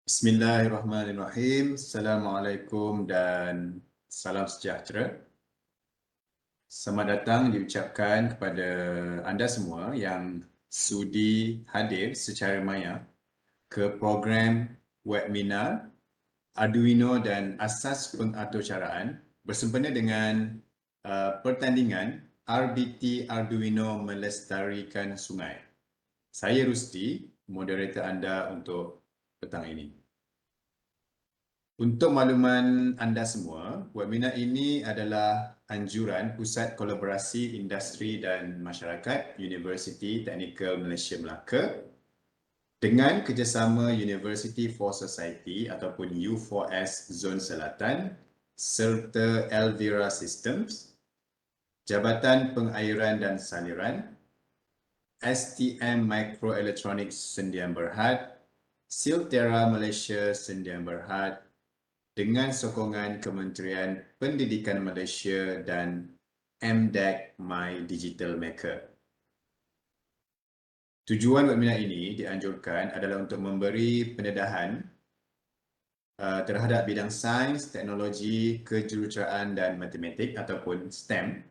Bismillahirrahmanirrahim. Assalamualaikum dan salam sejahtera. Selamat datang diucapkan kepada anda semua yang sudi hadir secara maya ke program webinar Arduino dan Asas Pengaturcaraan bersempena dengan pertandingan RBT Arduino Melestarikan Sungai. Saya Rusti, moderator anda untuk petang ini. Untuk makluman anda semua, webinar ini adalah anjuran Pusat Kolaborasi Industri dan Masyarakat Universiti Teknikal Malaysia Melaka dengan kerjasama University for Society ataupun U4S Zon Selatan serta Elvira Systems, Jabatan Pengairan dan Saliran, STM Microelectronics Sendian Berhad, Silterra Malaysia Sendian Berhad, dengan sokongan Kementerian Pendidikan Malaysia dan MDEC My Digital Maker. Tujuan webinar ini dianjurkan adalah untuk memberi pendedahan terhadap bidang sains, teknologi, kejuruteraan dan matematik ataupun STEM,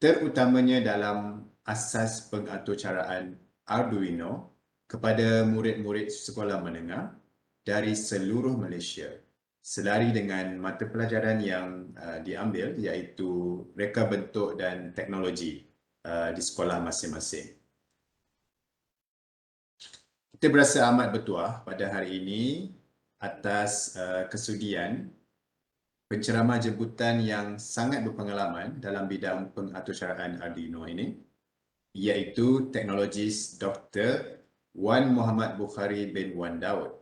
terutamanya dalam asas pengaturcaraan Arduino kepada murid-murid sekolah menengah dari seluruh Malaysia, selari dengan mata pelajaran yang diambil iaitu reka bentuk dan teknologi di sekolah masing-masing. Kita berasa amat bertuah pada hari ini atas kesudian penceramah jemputan yang sangat berpengalaman dalam bidang pengaturcaraan Arduino ini, iaitu teknologis Dr. Wan Muhammad Bukhari bin Wan Daud.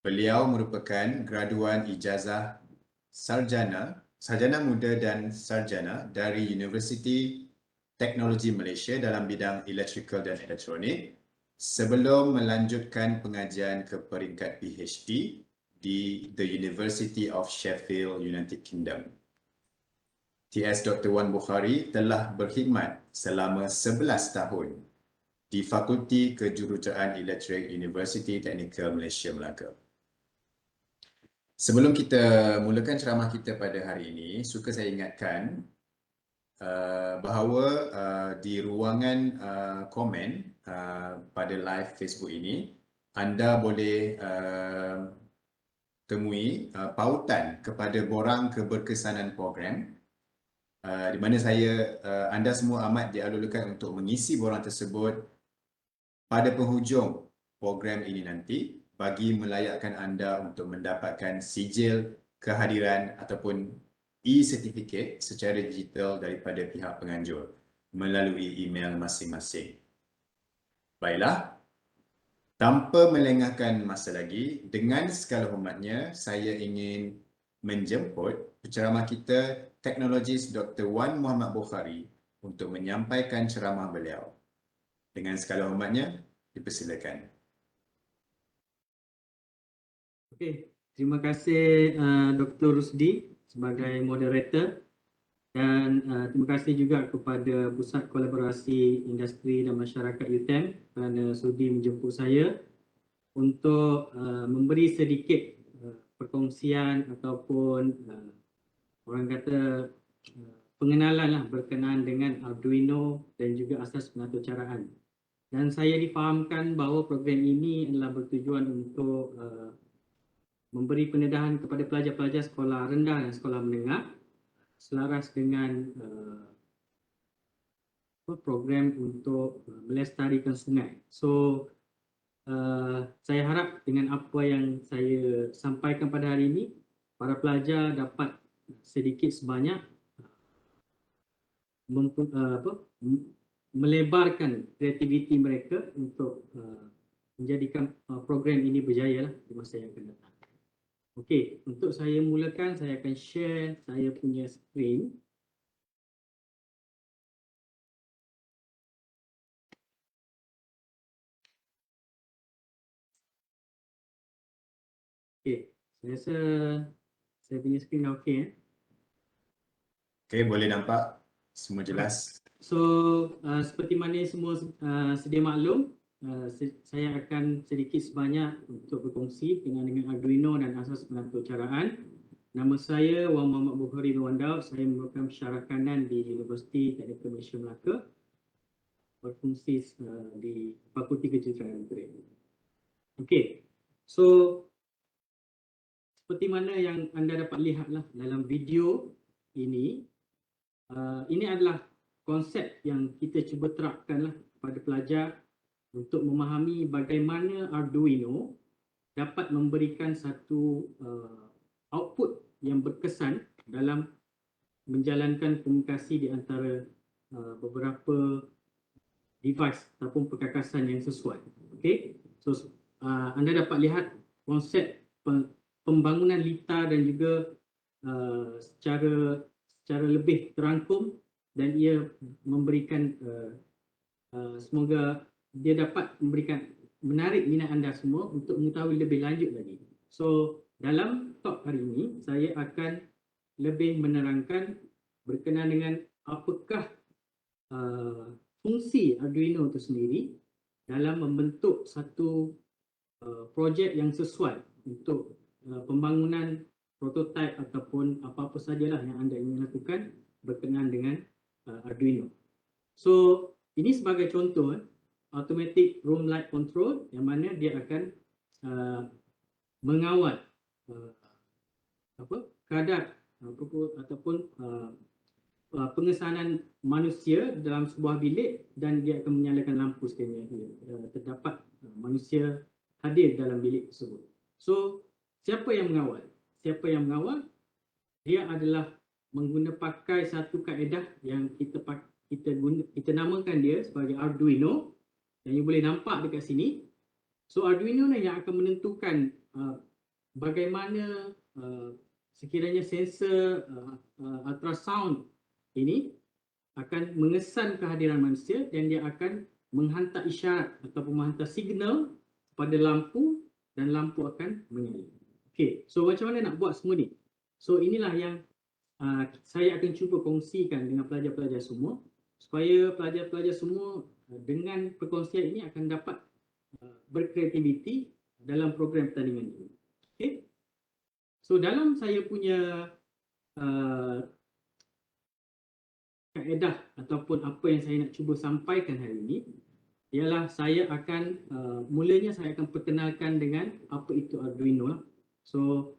Beliau merupakan graduan ijazah sarjana muda dan sarjana dari Universiti Teknologi Malaysia dalam bidang electrical dan elektronik sebelum melanjutkan pengajian ke peringkat PhD di The University of Sheffield, United Kingdom. TS Dr. Wan Bukhari telah berkhidmat selama 11 tahun di Fakulti Kejuruteraan Elektrik Universiti Teknikal Malaysia Melaka. Sebelum kita mulakan ceramah kita pada hari ini, suka saya ingatkan bahawa di ruangan komen pada live Facebook ini, anda boleh temui pautan kepada borang keberkesanan program di mana anda semua amat dialulukan untuk mengisi borang tersebut pada penghujung program ini nanti, bagi melayakkan anda untuk mendapatkan sijil kehadiran ataupun e-certificate secara digital daripada pihak penganjur melalui email masing-masing. Baiklah, tanpa melengahkan masa lagi, dengan segala hormatnya, saya ingin menjemput penceramah kita, teknologis Dr. Wan Muhammad Bukhari untuk menyampaikan ceramah beliau. Dengan segala hormatnya, dipersilakan. Okey, terima kasih Dr. Rusdi sebagai moderator dan terima kasih juga kepada Pusat Kolaborasi Industri dan Masyarakat UTM kerana sudi menjemput saya untuk memberi sedikit perkongsian ataupun orang kata pengenalan berkenaan dengan Arduino dan juga asas pengaturcaraan. Dan saya difahamkan bahawa program ini adalah bertujuan untuk memberi pendedahan kepada pelajar-pelajar sekolah rendah dan sekolah menengah selaras dengan program untuk melestarikan sungai. So, saya harap dengan apa yang saya sampaikan pada hari ini, para pelajar dapat sedikit sebanyak melebarkan kreativiti mereka untuk menjadikan program ini berjaya di masa yang akan datang. Okey, untuk saya mulakan, saya akan share saya punya skrin. Okey, saya rasa saya punya skrin dah okey. Okey, boleh nampak? Semua jelas? So, seperti mana semua sedia maklum, saya akan sedikit sebanyak untuk berkongsi dengan Arduino dan asas pengaturcaraan. Nama saya Wan Muhammad Bukhari bin Wandau. Saya merupakan pensyarah kanan di Universiti Teknikal Malaysia Melaka, berfungsi di Fakulti Kejuruteraan Negeri. Okey, so seperti mana yang anda dapat lihatlah dalam video ini, ini adalah konsep yang kita cuba terapkanlah kepada pelajar untuk memahami bagaimana Arduino dapat memberikan satu output yang berkesan dalam menjalankan komunikasi di antara beberapa device ataupun perkakasan yang sesuai. Okey, so anda dapat lihat konsep pembangunan litar dan juga secara lebih terangkum, dan ia memberikan semoga dia dapat menarik minat anda semua untuk mengetahui lebih lanjut lagi. So dalam talk hari ini saya akan lebih menerangkan berkenaan dengan apakah fungsi Arduino itu sendiri dalam membentuk satu projek yang sesuai untuk pembangunan prototipe ataupun apa-apa sajalah yang anda ingin lakukan berkenaan dengan Arduino. So ini sebagai contoh automatic room light control, yang mana dia akan mengawal kadar ataupun pengesanan manusia dalam sebuah bilik, dan dia akan menyalakan lampu sekiranya terdapat manusia hadir dalam bilik tersebut. So siapa yang mengawal? Siapa yang mengawal? Dia adalah pakai satu kaedah yang kita namakan dia sebagai Arduino, yang you boleh nampak dekat sini. So Arduino ni yang akan menentukan bagaimana sekiranya sensor ultrasound ini akan mengesan kehadiran manusia, dan dia akan menghantar isyarat ataupun menghantar signal kepada lampu, dan lampu akan menyala. Okey, so macam mana nak buat semua ni? So inilah yang saya akan cuba kongsikan dengan pelajar-pelajar semua, supaya pelajar-pelajar semua dengan perkongsian ini akan dapat berkreativiti dalam program pertandingan ini. Okay? So dalam saya punya kaedah ataupun apa yang saya nak cuba sampaikan hari ini, ialah saya akan mulanya saya akan perkenalkan dengan apa itu Arduino lah. So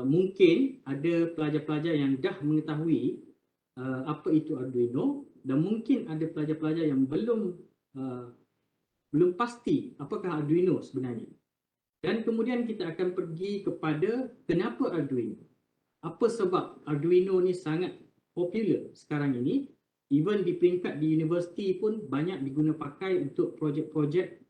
mungkin ada pelajar-pelajar yang dah mengetahui apa itu Arduino, dan mungkin ada pelajar-pelajar yang belum pasti apakah Arduino sebenarnya. Dan kemudian kita akan pergi kepada kenapa Arduino. Apa sebab Arduino ni sangat popular sekarang ini, even di peringkat di universiti pun banyak diguna pakai untuk projek-projek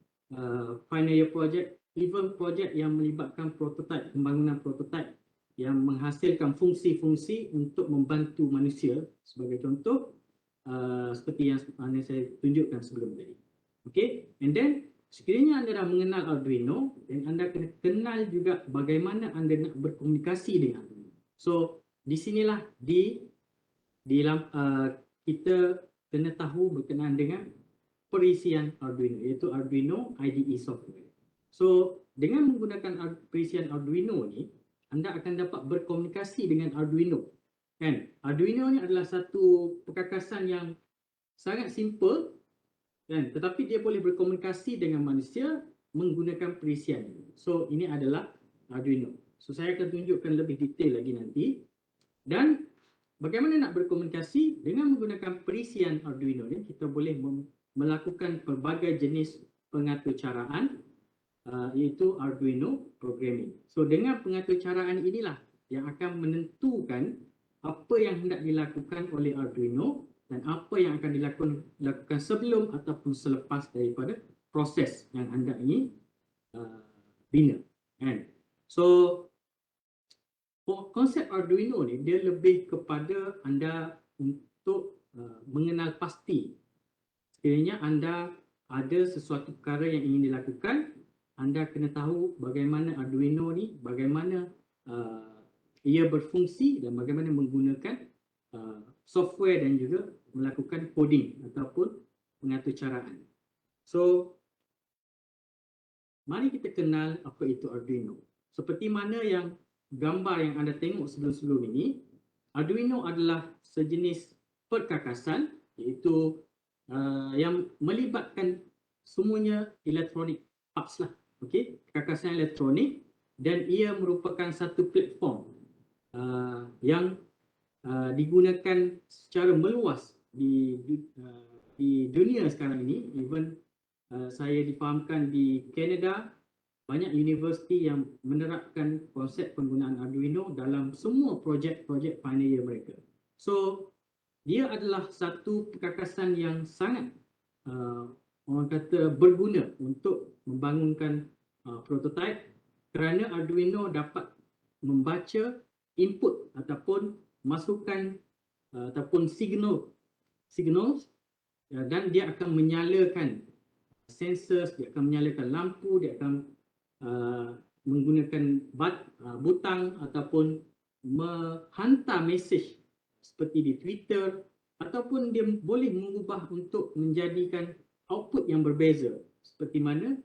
final year project, even projek yang melibatkan prototype, pembangunan prototype yang menghasilkan fungsi-fungsi untuk membantu manusia. Sebagai contoh seperti yang saya tunjukkan sebelum tadi. Okay, and then sekiranya anda dah mengenal Arduino, dan anda kena kenal juga bagaimana anda nak berkomunikasi dengan Arduino. So di sinilah kita kena tahu berkenaan dengan perisian Arduino, iaitu Arduino IDE software. So dengan menggunakan perisian Arduino ni, anda akan dapat berkomunikasi dengan Arduino. Kan? Arduino ni adalah satu perkakasan yang sangat simple, kan? Tetapi dia boleh berkomunikasi dengan manusia menggunakan perisian. So ini adalah Arduino. So saya akan tunjukkan lebih detail lagi nanti. Dan bagaimana nak berkomunikasi dengan menggunakan perisian Arduino ni, kita boleh melakukan pelbagai jenis pengaturcaraan, iaitu Arduino programming. So dengan pengaturcaraan inilah yang akan menentukan apa yang hendak dilakukan oleh Arduino dan apa yang akan dilakukan sebelum ataupun selepas daripada proses yang anda ingin bina. So konsep Arduino ni dia lebih kepada anda untuk mengenal pasti sekiranya anda ada sesuatu perkara yang ingin dilakukan, anda kena tahu bagaimana Arduino ni, bagaimana ia berfungsi dan bagaimana menggunakan software dan juga melakukan coding ataupun pengaturcaraan. So mari kita kenal apa itu Arduino. Seperti mana yang gambar yang anda tengok sebelum-sebelum ini, Arduino adalah sejenis perkakasan iaitu yang melibatkan semuanya elektronik parts lah. Okey, perkakasan elektronik, dan ia merupakan satu platform yang digunakan secara meluas di dunia sekarang ini. Even saya difahamkan di Canada, banyak universiti yang menerapkan konsep penggunaan Arduino dalam semua projek-projek final year mereka. So, dia adalah satu perkakasan yang sangat orang kata berguna untuk membangunkan prototype, kerana Arduino dapat membaca input ataupun masukan ataupun signal dan dia akan menyalakan sensors, dia akan menyalakan lampu, dia akan menggunakan butang ataupun menghantar mesej seperti di Twitter, ataupun dia boleh mengubah untuk menjadikan output yang berbeza, seperti mana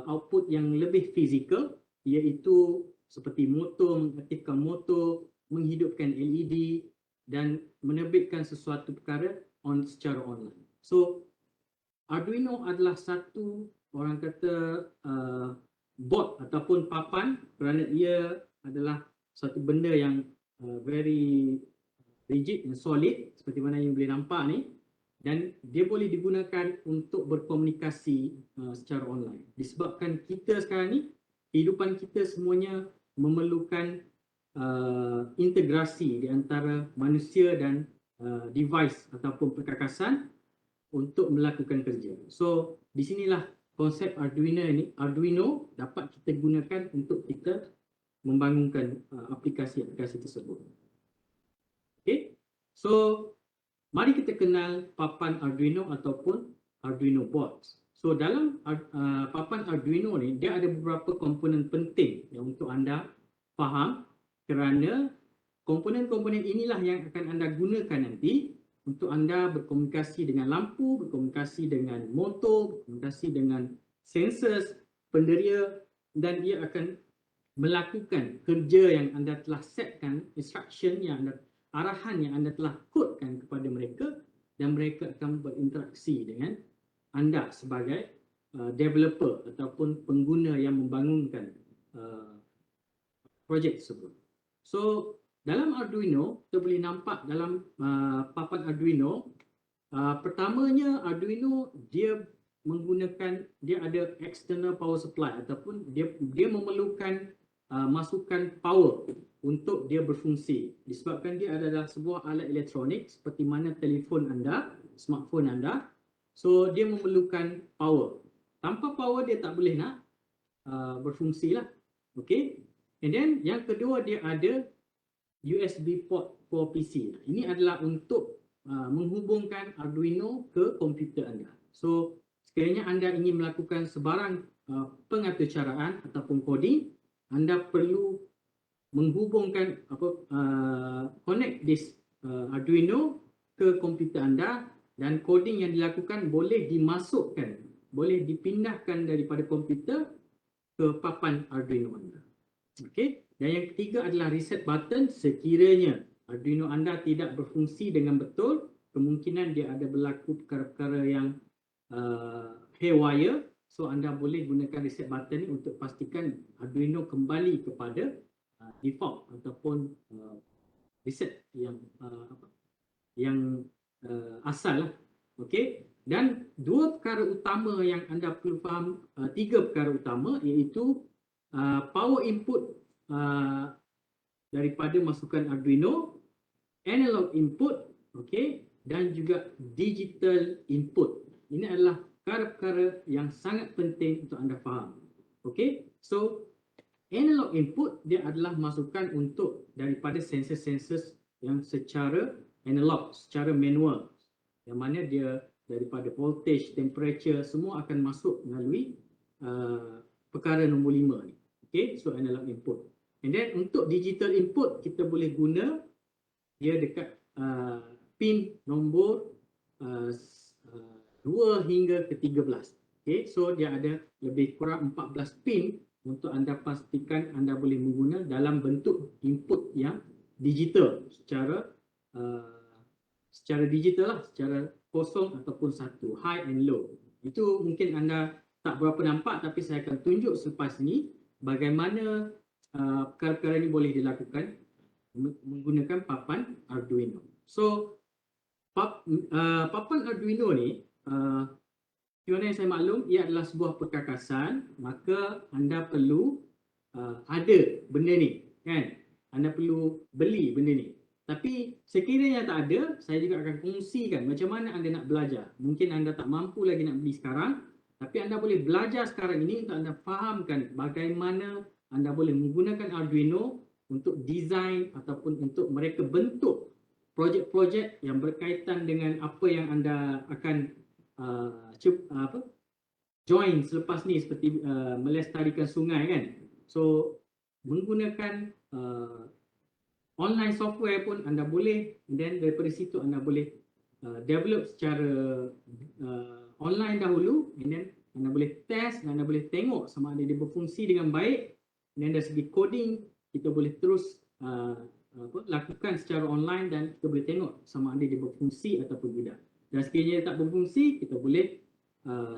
output yang lebih fizikal, iaitu seperti motor, mengaktifkan motor, menghidupkan LED dan menerbitkan sesuatu perkara secara online. So, Arduino adalah satu, orang kata, board ataupun papan, kerana ia adalah satu benda yang very rigid and solid, seperti mana yang boleh nampak ni, dan dia boleh digunakan untuk berkomunikasi secara online. Disebabkan kita sekarang ni, kehidupan kita semuanya memerlukan integrasi di antara manusia dan device ataupun perkakasan untuk melakukan kerja. So, di sinilah konsep Arduino dapat kita gunakan untuk kita membangunkan aplikasi-aplikasi tersebut. Okay, so mari kita kenal papan Arduino ataupun Arduino boards. So dalam papan Arduino ni, dia ada beberapa komponen penting yang untuk anda faham, kerana komponen-komponen inilah yang akan anda gunakan nanti untuk anda berkomunikasi dengan lampu, berkomunikasi dengan motor, berkomunikasi dengan sensors, penderia, dan ia akan melakukan kerja yang anda telah setkan, instruction yang anda, arahan yang anda telah kodekan kepada mereka, dan mereka akan berinteraksi dengan anda sebagai developer ataupun pengguna yang membangunkan projek tersebut. So, dalam Arduino, kita boleh nampak dalam papan Arduino, pertamanya Arduino dia ada external power supply ataupun dia memerlukan masukan power untuk dia berfungsi. Disebabkan dia adalah sebuah alat elektronik seperti mana telefon anda, smartphone anda. So, dia memerlukan power. Tanpa power dia tak boleh nak berfungsi lah. Okay. And then yang kedua, dia ada USB port for PC. Ini adalah untuk menghubungkan Arduino ke komputer anda. So, sekiranya anda ingin melakukan sebarang pengaturcaraan ataupun coding, anda perlu menghubungkan connect this Arduino ke komputer anda, dan coding yang dilakukan boleh dimasukkan, boleh dipindahkan daripada komputer ke papan Arduino anda. Okey. Dan yang ketiga adalah reset button. Sekiranya Arduino anda tidak berfungsi dengan betul, kemungkinan dia ada berlaku perkara-perkara yang haywire. So, anda boleh gunakan reset button ni untuk pastikan Arduino kembali kepada default ataupun reset yang asal lah. Okey. Dan dua perkara utama yang anda perlu faham, tiga perkara utama, iaitu power input daripada masukan Arduino, analog input, okay, dan juga digital input. Ini adalah perkara-perkara yang sangat penting untuk anda faham. Okay, so analog input dia adalah masukan untuk daripada sensor-sensor yang secara analog, secara manual, yang mana dia daripada voltage, temperature, semua akan masuk melalui perkara nombor 5 ni. Okay, so analog input. And then untuk digital input, kita boleh guna dia dekat pin nombor 2 hingga ke 13. Okay, so dia ada lebih kurang 14 pin untuk anda pastikan anda boleh mengguna dalam bentuk input yang digital secara digital lah, secara kosong ataupun satu, high and low. Itu mungkin anda tak berapa nampak, tapi saya akan tunjuk selepas ini bagaimana perkara-perkara ini boleh dilakukan menggunakan papan Arduino. So papan Arduino ni Sebenarnya yang saya maklum, ia adalah sebuah perkakasan, maka anda perlu ada benda ni, kan? Anda perlu beli benda ni. Tapi sekiranya tak ada, saya juga akan kongsikan macam mana anda nak belajar. Mungkin anda tak mampu lagi nak beli sekarang, tapi anda boleh belajar sekarang ini untuk anda fahamkan bagaimana anda boleh menggunakan Arduino untuk design ataupun untuk mereka bentuk projek-projek yang berkaitan dengan apa yang anda akan join selepas ni, seperti melestarikan sungai, kan. So menggunakan online software pun anda boleh, dan daripada situ anda boleh develop secara online dahulu, and then anda boleh test dan anda boleh tengok sama ada dia berfungsi dengan baik, dan dari segi coding kita boleh terus lakukan secara online dan kita boleh tengok sama ada dia berfungsi ataupun tidak. Dan sekiranya tak berfungsi, kita boleh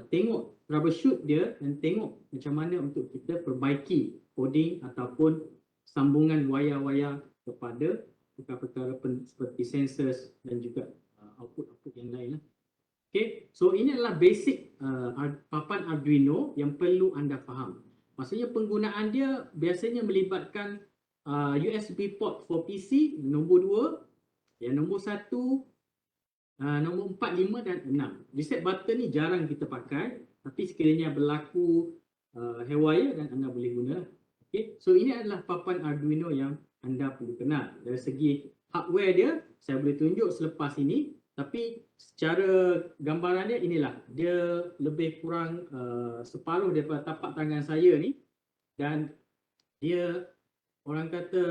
tengok, troubleshoot dia dan tengok macam mana untuk kita perbaiki coding ataupun sambungan wayar-wayar kepada perkara-perkara seperti sensors dan juga output-output yang lain lah. Okay, so ini adalah basic papan Arduino yang perlu anda faham. Maksudnya penggunaan dia biasanya melibatkan USB port for PC nombor 2, yang nombor 1, nombor 4, 5 dan 6. Reset button ni jarang kita pakai, tapi sekiranya berlaku haywire dan anda boleh guna. Okay, so ini adalah papan Arduino yang anda perlu kenal. Dari segi hardware dia, saya boleh tunjuk selepas ini, tapi secara gambaran dia inilah. Dia lebih kurang separuh daripada tapak tangan saya ni, dan dia orang kata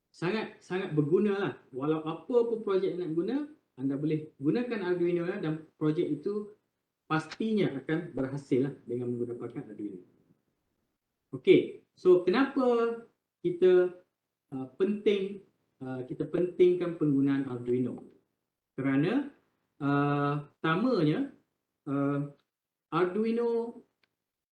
sangat berguna lah. Walau apa pun projek nak guna, anda boleh gunakan Arduino dan projek itu pastinya akan berhasil lah dengan menggunakan Arduino. Okey, so kenapa kita pentingkan penggunaan Arduino? Kerana pertamanya Arduino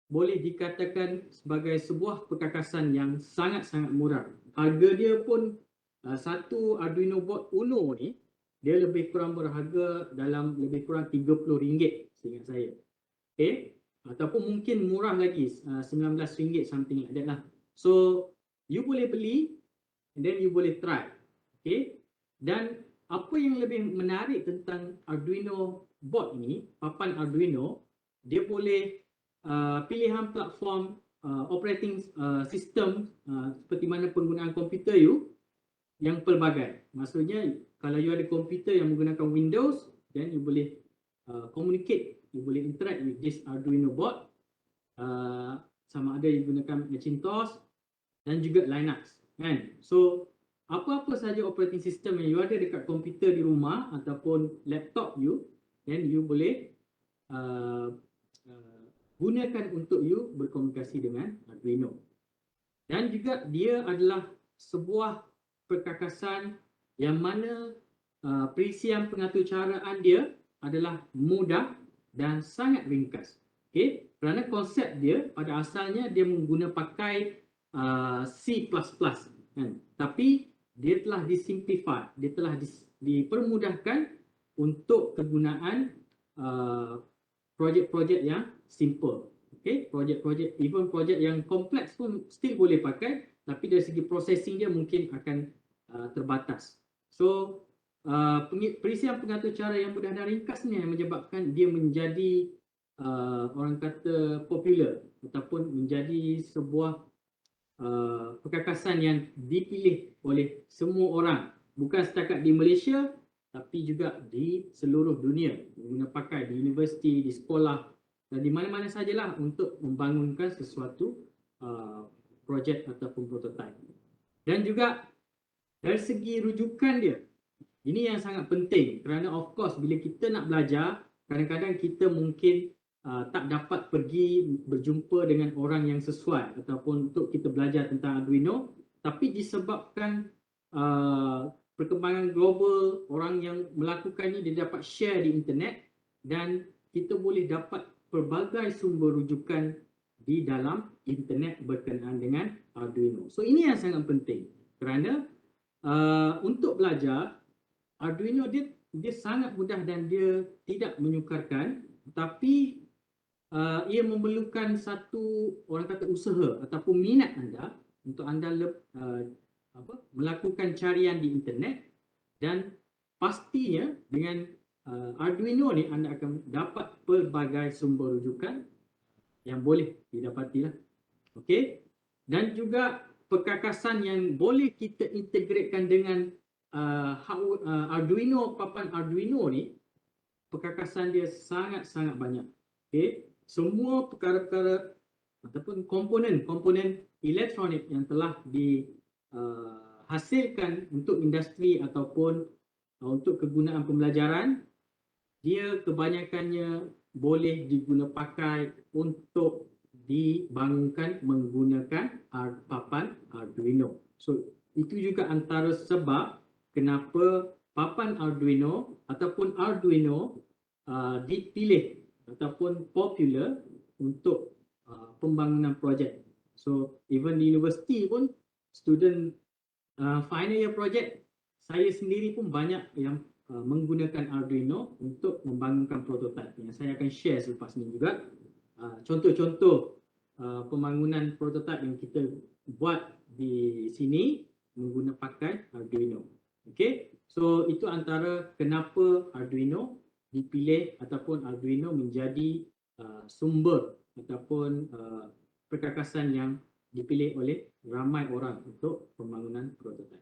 boleh dikatakan sebagai sebuah perkakasan yang sangat-sangat murah. Harga dia pun satu Arduino board Uno ni, dia lebih kurang berharga dalam lebih kurang RM30 seingat saya. Okay? Ataupun mungkin murah lagi, RM19 something like that lah. So you boleh beli and then you boleh try. Okay? Dan apa yang lebih menarik tentang Arduino board ni, papan Arduino, dia boleh pilihan platform operating system seperti mana penggunaan komputer you yang pelbagai. Maksudnya kalau you ada komputer yang menggunakan Windows, then you boleh communicate, you boleh interact with this Arduino board, sama ada you gunakan Macintosh dan juga Linux, kan. So apa-apa saja operating system yang you ada dekat komputer di rumah ataupun laptop you, then you boleh gunakan untuk you berkomunikasi dengan Arduino. Dan juga dia adalah sebuah perkakasan yang mana perisian pengaturcaraan dia adalah mudah dan sangat ringkas. Okay? Kerana konsep dia pada asalnya dia menggunakan pakai C++, kan? Tapi dia telah disimplify, dia telah dipermudahkan untuk kegunaan projek-projek yang simple. Okay? Projek-projek, even projek yang kompleks pun still boleh pakai, tapi dari segi processing dia mungkin akan terbatas. So perisian pengatur cara yang mudah dan ringkas ni yang menyebabkan dia menjadi orang kata popular ataupun menjadi sebuah perkakasan yang dipilih oleh semua orang, bukan setakat di Malaysia tapi juga di seluruh dunia, guna pakai di universiti, di sekolah dan di mana-mana sajalah untuk membangunkan sesuatu projek ataupun prototype. Dan juga dari segi rujukan dia, ini yang sangat penting kerana of course bila kita nak belajar, kadang-kadang kita mungkin tak dapat pergi berjumpa dengan orang yang sesuai ataupun untuk kita belajar tentang Arduino, tapi disebabkan perkembangan global, orang yang melakukannya dia dapat share di internet dan kita boleh dapat pelbagai sumber rujukan di dalam internet berkenaan dengan Arduino. So ini yang sangat penting kerana untuk belajar Arduino dia sangat mudah dan dia tidak menyukarkan, tapi ia memerlukan satu orang kata usaha ataupun minat anda untuk anda melakukan carian di internet, dan pastinya dengan Arduino ni anda akan dapat pelbagai sumber rujukan yang boleh didapatilah. Okey, dan juga perkakasan yang boleh kita integratekan dengan Arduino, papan Arduino ni, perkakasan dia sangat-sangat banyak. Okey, semua perkara-perkara ataupun komponen elektronik yang telah dihasilkan untuk industri ataupun untuk kegunaan pembelajaran, dia kebanyakannya boleh digunapakai untuk dibangunkan menggunakan papan Arduino. So itu juga antara sebab kenapa papan Arduino ataupun Arduino dipilih ataupun popular untuk pembangunan projek. So even di universiti pun student final year project, saya sendiri pun banyak yang menggunakan Arduino untuk membangunkan prototipe yang saya akan share selepas ini juga. Contoh-contoh pembangunan prototipe yang kita buat di sini menggunakan Arduino. Okey, so itu antara kenapa Arduino dipilih ataupun Arduino menjadi sumber ataupun perkakasan yang dipilih oleh ramai orang untuk pembangunan prototipe.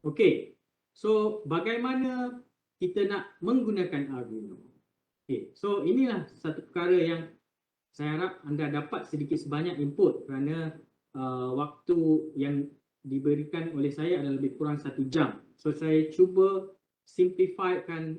Okey, so bagaimana kita nak menggunakan Arduino? Okey, so inilah satu perkara yang saya harap anda dapat sedikit sebanyak input kerana waktu yang diberikan oleh saya adalah lebih kurang 1 jam. So saya cuba simplifykan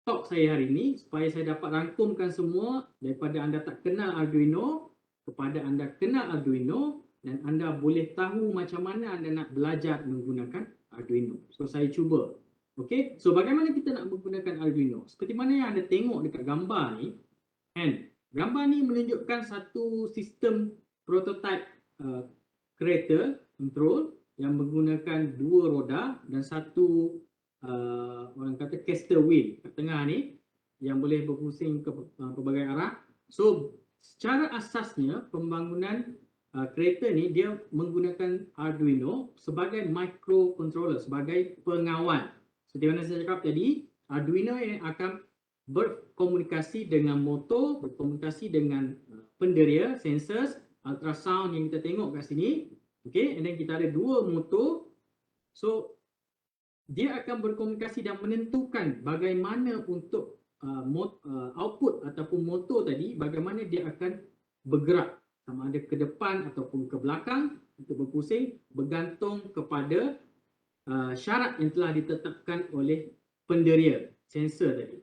talk saya hari ini supaya saya dapat rangkumkan semua daripada anda tak kenal Arduino kepada anda kenal Arduino dan anda boleh tahu macam mana anda nak belajar menggunakan Arduino. So saya cuba. Okey, so bagaimana kita nak menggunakan Arduino? Seperti mana yang anda tengok dekat gambar ni, kan? Gambar ni menunjukkan satu sistem prototype kereta control yang menggunakan 2 roda dan satu orang kata caster wheel kat tengah ni yang boleh berpusing ke pelbagai arah. So secara asasnya pembangunan kereta ni dia menggunakan Arduino sebagai microcontroller, sebagai pengawal. Seperti mana saya cakap tadi, Arduino yang akan berkomunikasi dengan motor, berkomunikasi dengan penderia, sensors, ultrasound yang kita tengok kat sini. Okay, and then kita ada 2 motor. So dia akan berkomunikasi dan menentukan bagaimana untuk output ataupun motor tadi, bagaimana dia akan bergerak, sama ada ke depan ataupun ke belakang untuk berpusing, bergantung kepada syarat yang telah ditetapkan oleh penderia, sensor tadi,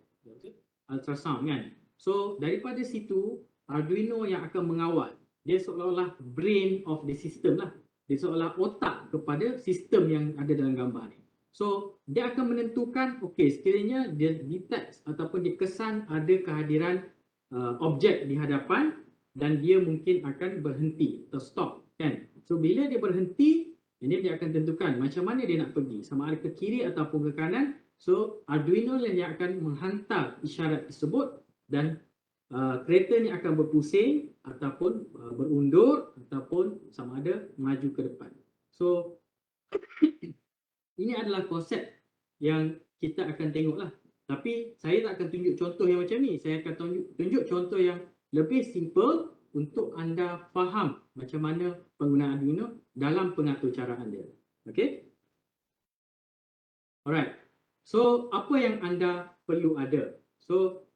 ultrasound kan. So daripada situ Arduino yang akan mengawal, dia seolah-olah brain of the system lah, dia seolah otak kepada sistem yang ada dalam gambar ni. So dia akan menentukan, okey, sekiranya dia detect ataupun dia kesan ada kehadiran objek di hadapan dan dia mungkin akan berhenti atau stop kan. So bila dia berhenti, ini dia akan tentukan macam mana dia nak pergi, sama ada ke kiri ataupun ke kanan. So Arduino yang akan menghantar isyarat tersebut dan kereta ni akan berpusing ataupun berundur ataupun sama ada maju ke depan. So ini adalah konsep yang kita akan tengoklah. Tapi saya tak akan tunjuk contoh yang macam ni. Saya akan tunjuk contoh yang lebih simple untuk anda faham macam mana penggunaan Arduino dalam pengaturcaraan dia. Okey? Alright. So, apa yang anda perlu ada? So,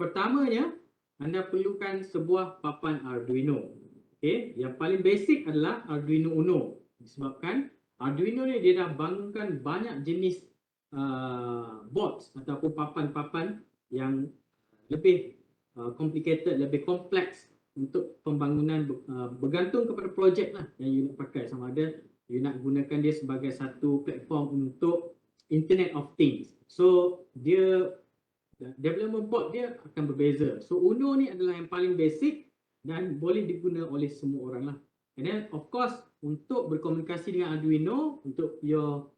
pertamanya, anda perlukan sebuah papan Arduino. Okey? Yang paling basic adalah Arduino Uno. Disebabkan Arduino ni dia dah bangunkan banyak jenis boards ataupun papan-papan yang lebih complicated, lebih kompleks untuk pembangunan bergantung kepada projek lah yang you nak pakai, sama ada you nak gunakan dia sebagai satu platform untuk Internet of Things. So dia development board dia akan berbeza. So UNO ni adalah yang paling basic dan boleh diguna oleh semua orang lah. And then of course untuk berkomunikasi dengan Arduino, untuk your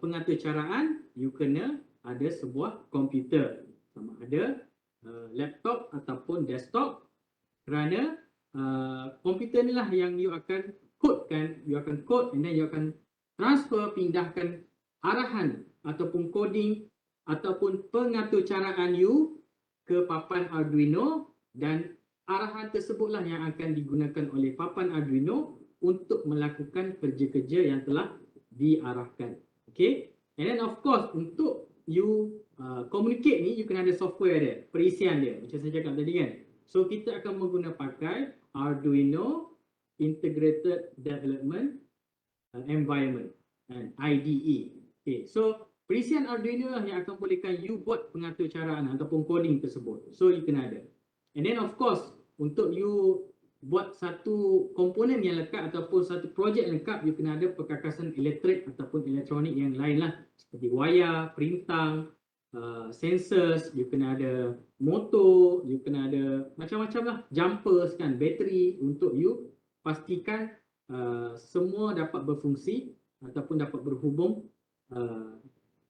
pengaturcaraan, you kena ada sebuah komputer, sama ada laptop ataupun desktop, kerana komputer ni lah yang you akan codekan, you akan code and then you akan transfer, pindahkan arahan ataupun coding ataupun pengaturcaraan you ke papan Arduino, dan arahan tersebutlah yang akan digunakan oleh papan Arduino untuk melakukan kerja-kerja yang telah diarahkan. Okay, and then of course untuk you communicate ni, you kena ada software dia, perisian dia macam saya cakap tadi kan. So kita akan menggunakan pakai Arduino Integrated Development Environment, IDE. Okay, so perisian Arduino lah yang akan bolehkan you buat pengaturcaraan ataupun coding tersebut. So you kena ada. And then of course untuk you buat satu komponen yang lengkap ataupun satu projek lengkap, you kena ada perkakasan elektrik ataupun elektronik yang lain lah, seperti wayar, perintang, sensors, you kena ada motor, you kena ada macam-macam lah, jumpers kan, bateri, untuk you pastikan semua dapat berfungsi ataupun dapat berhubung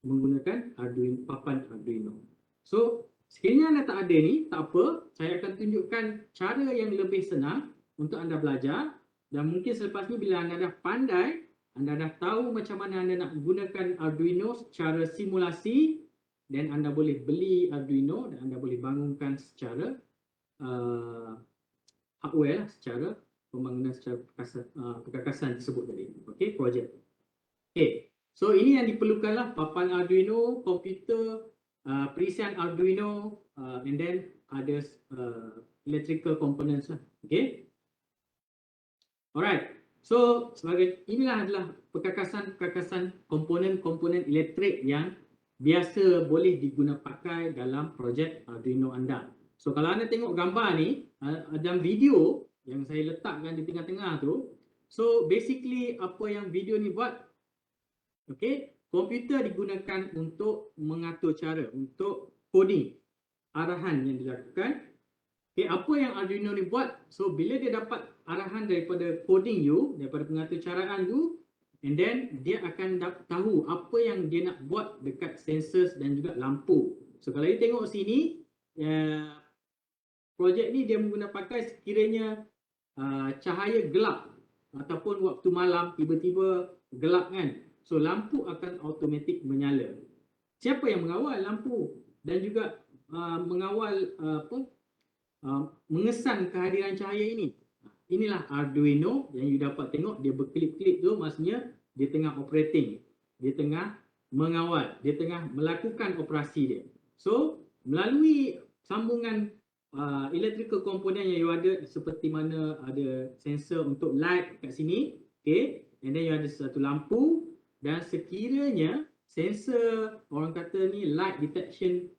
menggunakan Arduino, papan Arduino. So sekiranya anda tak ada ni, tak apa, saya akan tunjukkan cara yang lebih senang untuk anda belajar, dan mungkin selepas ni bila anda dah pandai, anda dah tahu macam mana anda nak gunakan Arduino secara simulasi, dan anda boleh beli Arduino dan anda boleh bangunkan secara hardware, secara pembangunan secara perkakasan tersebut tadi. Okey, projek. Okey, so ini yang diperlukanlah, papan Arduino, komputer, perisian Arduino, and then ada electrical components lah. Okay. Alright. So sebagai inilah adalah perkakasan komponen-komponen elektrik yang biasa boleh digunakan pakai dalam projek Arduino anda. So kalau anda tengok gambar ni, ada video yang saya letakkan di tengah-tengah tu. So basically apa yang video ni buat, okay, komputer digunakan untuk mengatur cara, untuk coding arahan yang dilakukan. Okay, apa yang Arduino ni buat? So bila dia dapat arahan daripada coding you, daripada pengaturcaraan you, and then dia akan tahu apa yang dia nak buat dekat sensors dan juga lampu. So kalau you tengok sini, projek ni dia menggunakan pakai sekiranya cahaya gelap ataupun waktu malam tiba-tiba gelap kan. So lampu akan automatik menyala. Siapa yang mengawal lampu dan juga mengawal mengesan kehadiran cahaya ini? Inilah Arduino yang you dapat tengok, dia berkelip-kelip tu, maksudnya dia tengah operating, dia tengah mengawal, dia tengah melakukan operasi dia. So melalui sambungan electrical komponen yang you ada, seperti mana ada sensor untuk light kat sini, okay, and then you ada satu lampu. Dan sekiranya sensor, orang kata ni light detection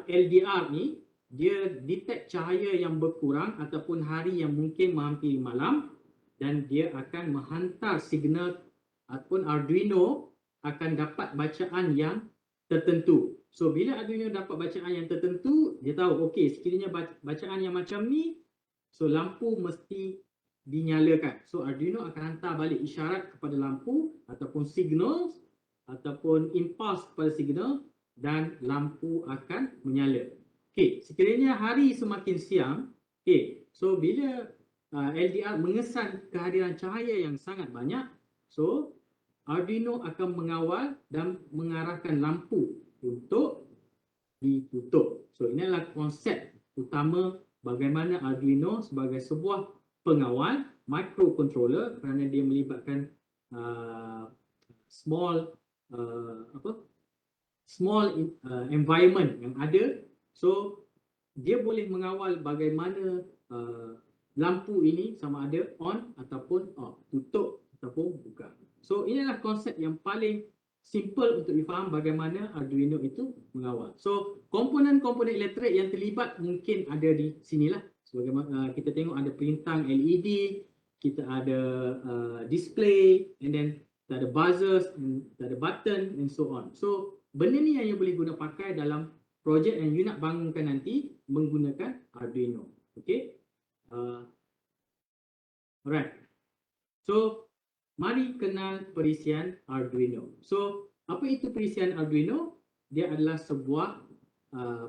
LDR ni, dia detect cahaya yang berkurang ataupun hari yang mungkin menghampiri malam, dan dia akan menghantar signal ataupun Arduino akan dapat bacaan yang tertentu. So bila Arduino dapat bacaan yang tertentu, dia tahu okey, sekiranya bacaan yang macam ni, so lampu mesti dinyalakan. So Arduino akan hantar balik isyarat kepada lampu ataupun signal ataupun impulse kepada signal, dan lampu akan menyala. Okey, sekiranya hari semakin siang, okey, so bila LDR mengesan kehadiran cahaya yang sangat banyak, so Arduino akan mengawal dan mengarahkan lampu untuk ditutup. So ini adalah konsep utama bagaimana Arduino sebagai sebuah pengawal microcontroller, kerana dia melibatkan small environment yang ada. So dia boleh mengawal bagaimana lampu ini sama ada on ataupun off, tutup ataupun buka. So inilah konsep yang paling simple untuk difaham bagaimana Arduino itu mengawal. So, komponen-komponen elektrik yang terlibat mungkin ada di sinilah. Sebagaimana kita tengok ada pelintang LED, kita ada display, and then kita ada buzzers, kita ada button, and so on. So, benda ni yang you boleh guna pakai dalam projek yang you nak bangunkan nanti menggunakan Arduino. Okay? Alright. So, mari kenal perisian Arduino. So, apa itu perisian Arduino? Dia adalah sebuah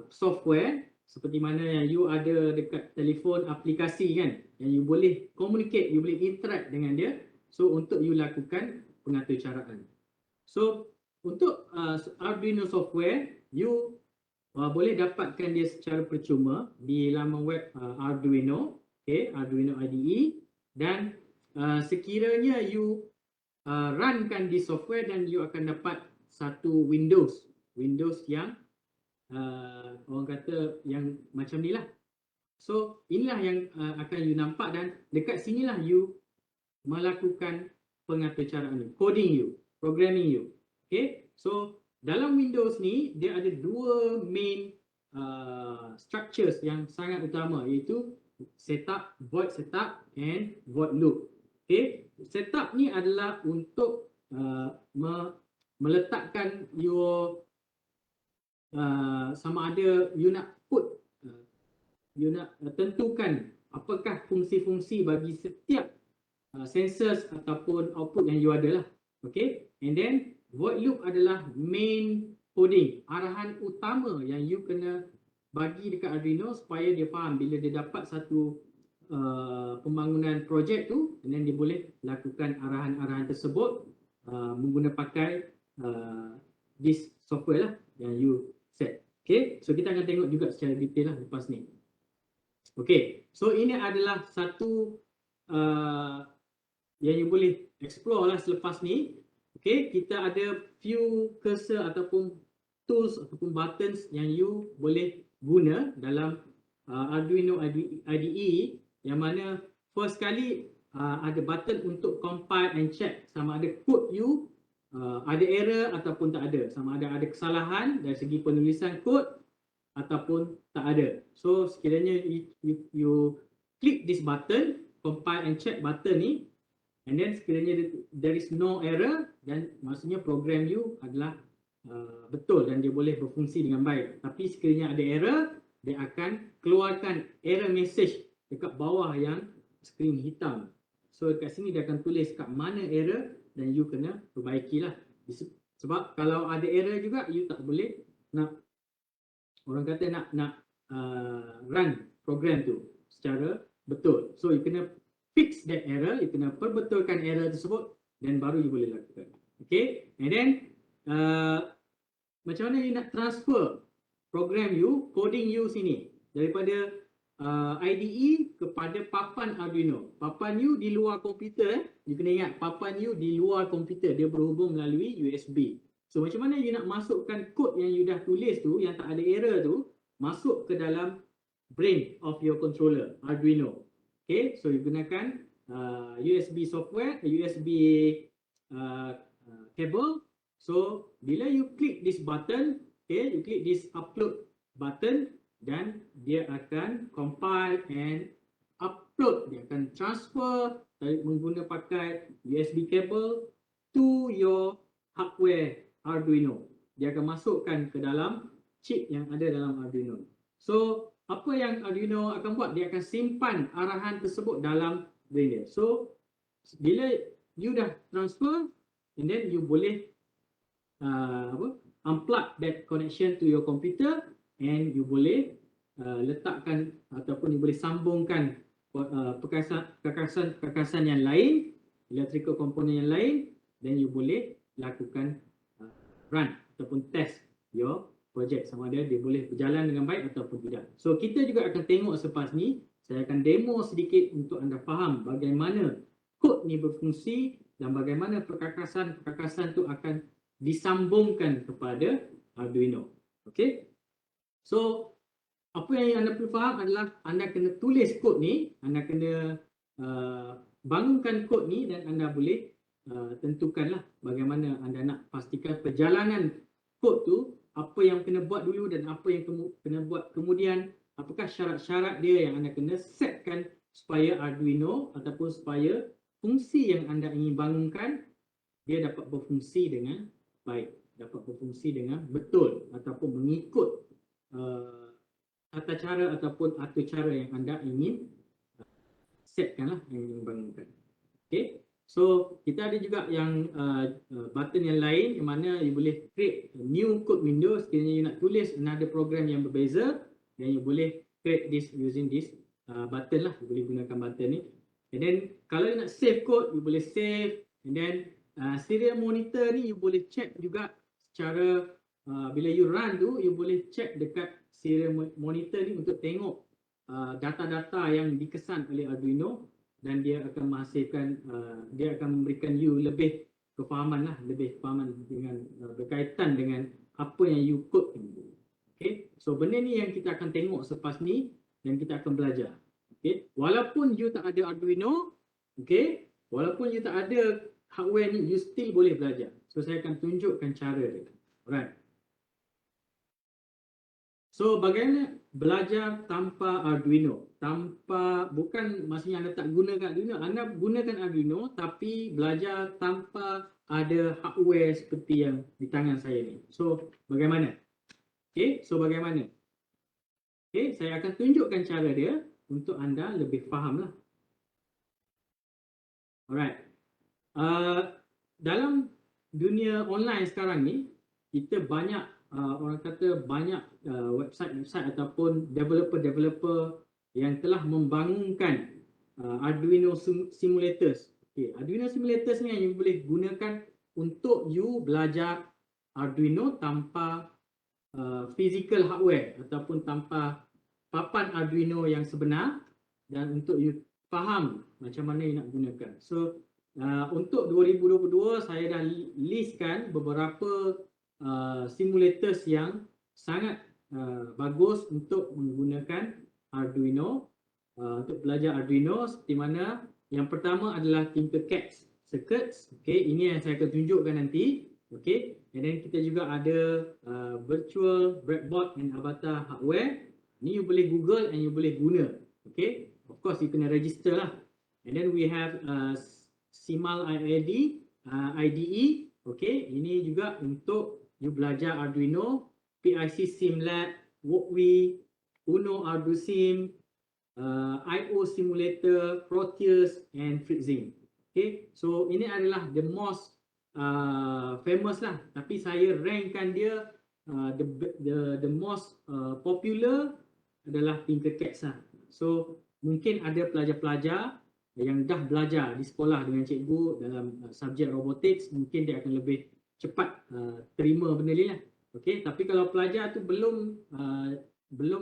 software seperti mana yang you ada dekat telefon aplikasi kan, yang you boleh communicate, you boleh interact dengan dia. So, untuk you lakukan pengaturcaraan. So, untuk Arduino software, you boleh dapatkan dia secara percuma di laman web Arduino, okay, Arduino IDE, dan sekiranya you runkan di software dan you akan dapat satu Windows yang orang kata yang macam ni lah. So inilah yang akan you nampak, dan dekat sinilah you melakukan pengaturcaraan, coding you, programming you. Okay, so dalam Windows ni dia ada dua main structures yang sangat utama, iaitu setup, void setup, and void loop. Okay, setup ni adalah untuk meletakkan your sama ada you nak put, you nak tentukan apakah fungsi-fungsi bagi setiap sensors ataupun output yang you ada lah. Okay, and then void loop adalah main coding, arahan utama yang you kena bagi dekat Arduino supaya dia faham bila dia dapat satu pembangunan projek tu, and then dia boleh lakukan arahan-arahan tersebut menggunakan pakai this software lah yang you set. Okay, so kita akan tengok juga secara detail lah lepas ni. Okay, so ini adalah satu yang you boleh explore lah selepas ni. Okay, kita ada few cursor ataupun tools ataupun buttons yang you boleh guna dalam Arduino IDE, yang mana first kali ada button untuk compile and check sama ada code you ada error ataupun tak ada, sama ada kesalahan dari segi penulisan kod ataupun tak ada. So sekiranya you click this button, compile and check button ni, and then sekiranya there is no error, dan maksudnya program you adalah betul dan dia boleh berfungsi dengan baik. Tapi sekiranya ada error, dia akan keluarkan error message dekat bawah yang skrin hitam. So dekat sini dia akan tulis kat mana error dan you kena perbaikilah. Sebab kalau ada error juga, you tak boleh nak, orang kata nak run program tu secara betul. So you kena fix that error, you kena perbetulkan error tersebut, dan baru you boleh lakukan. Okay, and then macam mana you nak transfer program you, coding you sini daripada IDE kepada papan Arduino. Papan you di luar komputer, you kena ingat papan you di luar komputer, dia berhubung melalui USB. So macam mana you nak masukkan kod yang you dah tulis tu, yang tak ada error tu, masuk ke dalam brain of your controller Arduino. Okay, so you gunakan USB software, USB cable. So bila you click this button, okay, you click this upload button, dan dia akan compile and upload, dia akan transfer menggunakan pakai USB cable to your hardware Arduino. Dia akan masukkan ke dalam chip yang ada dalam Arduino. So apa yang Arduino akan buat, dia akan simpan arahan tersebut dalam brain dia. So bila you dah transfer, and then you boleh unplug that connection to your computer, and you boleh letakkan ataupun you boleh sambungkan perkakas-perkakas yang lain, electrical component yang lain, dan you boleh lakukan run ataupun test your project sama ada dia boleh berjalan dengan baik ataupun tidak. So kita juga akan tengok selepas ni, saya akan demo sedikit untuk anda faham bagaimana kod ni berfungsi dan bagaimana perkakasan tu akan disambungkan kepada Arduino. Okay, so apa yang anda perlu faham adalah anda kena tulis kod ni, anda kena bangunkan kod ni, dan anda boleh tentukanlah bagaimana anda nak pastikan perjalanan kod tu, apa yang kena buat dulu dan apa yang kena buat kemudian, apakah syarat-syarat dia yang anda kena setkan supaya Arduino ataupun supaya fungsi yang anda ingin bangunkan dia dapat berfungsi dengan baik, dapat berfungsi dengan betul ataupun mengikut tata cara ataupun atur cara yang anda ingin setkanlah, yang ingin bangunkan. Okay, so kita ada juga yang button yang lain yang mana you boleh create a new code window sekiranya you nak tulis another program yang berbeza, dan you boleh create this using this button lah. You boleh gunakan button ni, and then kalau you nak save code, you boleh save, and then serial monitor ni you boleh check juga secara bila you run tu, you boleh check dekat serial monitor ni untuk tengok data-data yang dikesan oleh Arduino, dan dia akan menghasilkan, dia akan memberikan you lebih kefahaman lah, lebih kefahaman dengan berkaitan dengan apa yang you code. Okay, so benda ni yang kita akan tengok selepas ni dan kita akan belajar. Okay, walaupun you tak ada Arduino, okay, walaupun you tak ada hardware ni, you still boleh belajar. So saya akan tunjukkan cara dia. Alright. So bagaimana belajar tanpa Arduino? Bukan maksudnya anda tak gunakan Arduino, anda gunakan Arduino tapi belajar tanpa ada hardware seperti yang di tangan saya ni. So bagaimana? Okay, so bagaimana? Okay, saya akan tunjukkan cara dia untuk anda lebih faham lah. Alright. Dalam dunia online sekarang ni, kita banyak orang kata banyak website-website ataupun developer-developer yang telah membangunkan Arduino simulators. Okay, Arduino simulators ni yang you boleh gunakan untuk you belajar Arduino tanpa physical hardware ataupun tanpa papan Arduino yang sebenar, dan untuk you faham macam mana you nak gunakan. So untuk 2022 saya dah listkan beberapa simulators yang sangat bagus untuk menggunakan Arduino, untuk belajar Arduino, seperti mana yang pertama adalah Tinkercad Circuits. Okay, ini yang saya akan tunjukkan nanti. Okay, and then kita juga ada virtual breadboard and avatar hardware. Ni you boleh Google and you boleh guna. Okay, of course you kena register lah. And then we have Simal IDE. Okay, ini juga untuk you belajar Arduino, PIC SimLab, Walkway, Uno ArduSim, IO Simulator, Proteus, and FreeZing. Okay, so ini adalah the most famous lah, tapi saya rankkan dia the most popular adalah Tinkercad lah. So mungkin ada pelajar-pelajar yang dah belajar di sekolah dengan cikgu dalam subjek robotics, mungkin dia akan lebih cepat terima benda ni lah. Okay, tapi kalau pelajar tu belum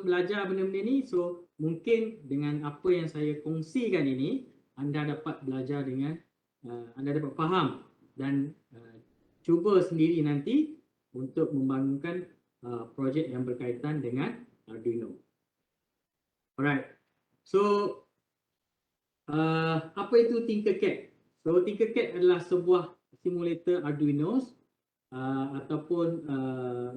belajar benda-benda ni, so mungkin dengan apa yang saya kongsikan ini, anda dapat belajar dengan anda dapat faham dan cuba sendiri nanti untuk membangunkan projek yang berkaitan dengan Arduino. Alright, so apa itu Tinkercad? So Tinkercad adalah sebuah simulator Arduino ataupun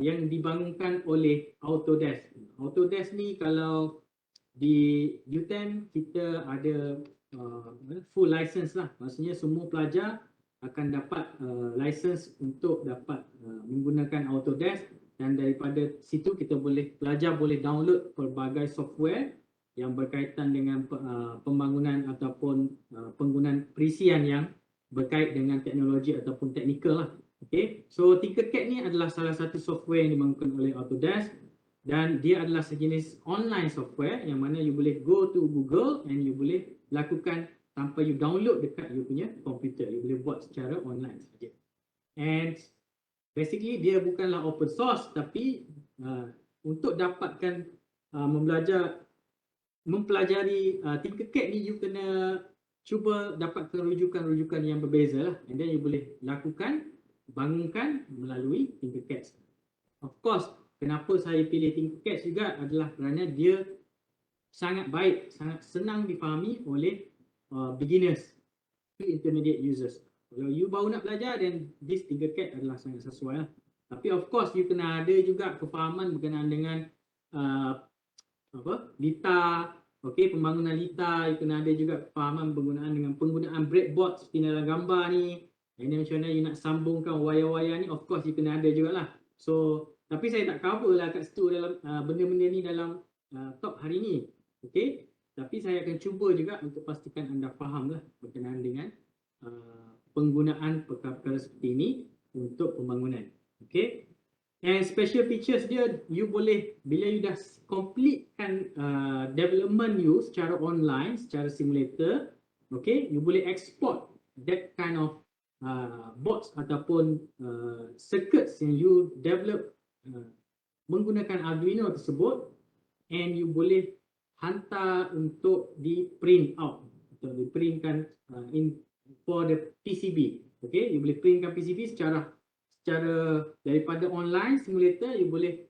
yang dibangunkan oleh Autodesk. Autodesk ni kalau di UTM kita ada full license lah, maksudnya semua pelajar akan dapat license untuk dapat menggunakan Autodesk, dan daripada situ kita pelajar boleh download pelbagai software yang berkaitan dengan pembangunan ataupun penggunaan perisian yang berkait dengan teknologi ataupun teknikal lah. Okay, so Tinkercad ni adalah salah satu software yang dibangunkan oleh Autodesk, dan dia adalah sejenis online software yang mana you boleh go to Google and you boleh lakukan tanpa you download dekat you punya komputer. You boleh buat secara online saja. And basically dia bukanlah open source, tapi untuk dapatkan mempelajari Tinkercad ni, you kena cuba dapatkan rujukan-rujukan yang berbeza lah, and then you boleh lakukan, bangunkan melalui Tinkercad. Of course, kenapa saya pilih Tinkercad juga adalah kerana dia sangat baik, sangat senang difahami oleh beginners to intermediate users. Kalau you baru nak belajar, then this Tinkercad adalah sangat sesuai lah. Tapi of course you kena ada juga kefahaman berkenaan dengan lita, okey, pembangunan lita. You kena ada juga kefahaman dengan penggunaan breadboard seperti dalam gambar ni. Ini macam mana you nak sambungkan wayar-wayar ni, of course you kena ada jugalah. So tapi saya tak cover lah kat situ dalam benda-benda ni dalam talk hari ni. Okey, tapi saya akan cuba juga untuk pastikan anda faham lah berkenaan dengan penggunaan perkara-perkara seperti ini untuk pembangunan. Okay. And special features dia, you boleh bila you dah completekan development you secara online, secara simulator, okay, you boleh export that kind of boards ataupun circuits yang you develop menggunakan Arduino tersebut, and you boleh hantar untuk di print out atau di printkan for the PCB. Okay, you boleh printkan PCB secara daripada online simulator, you boleh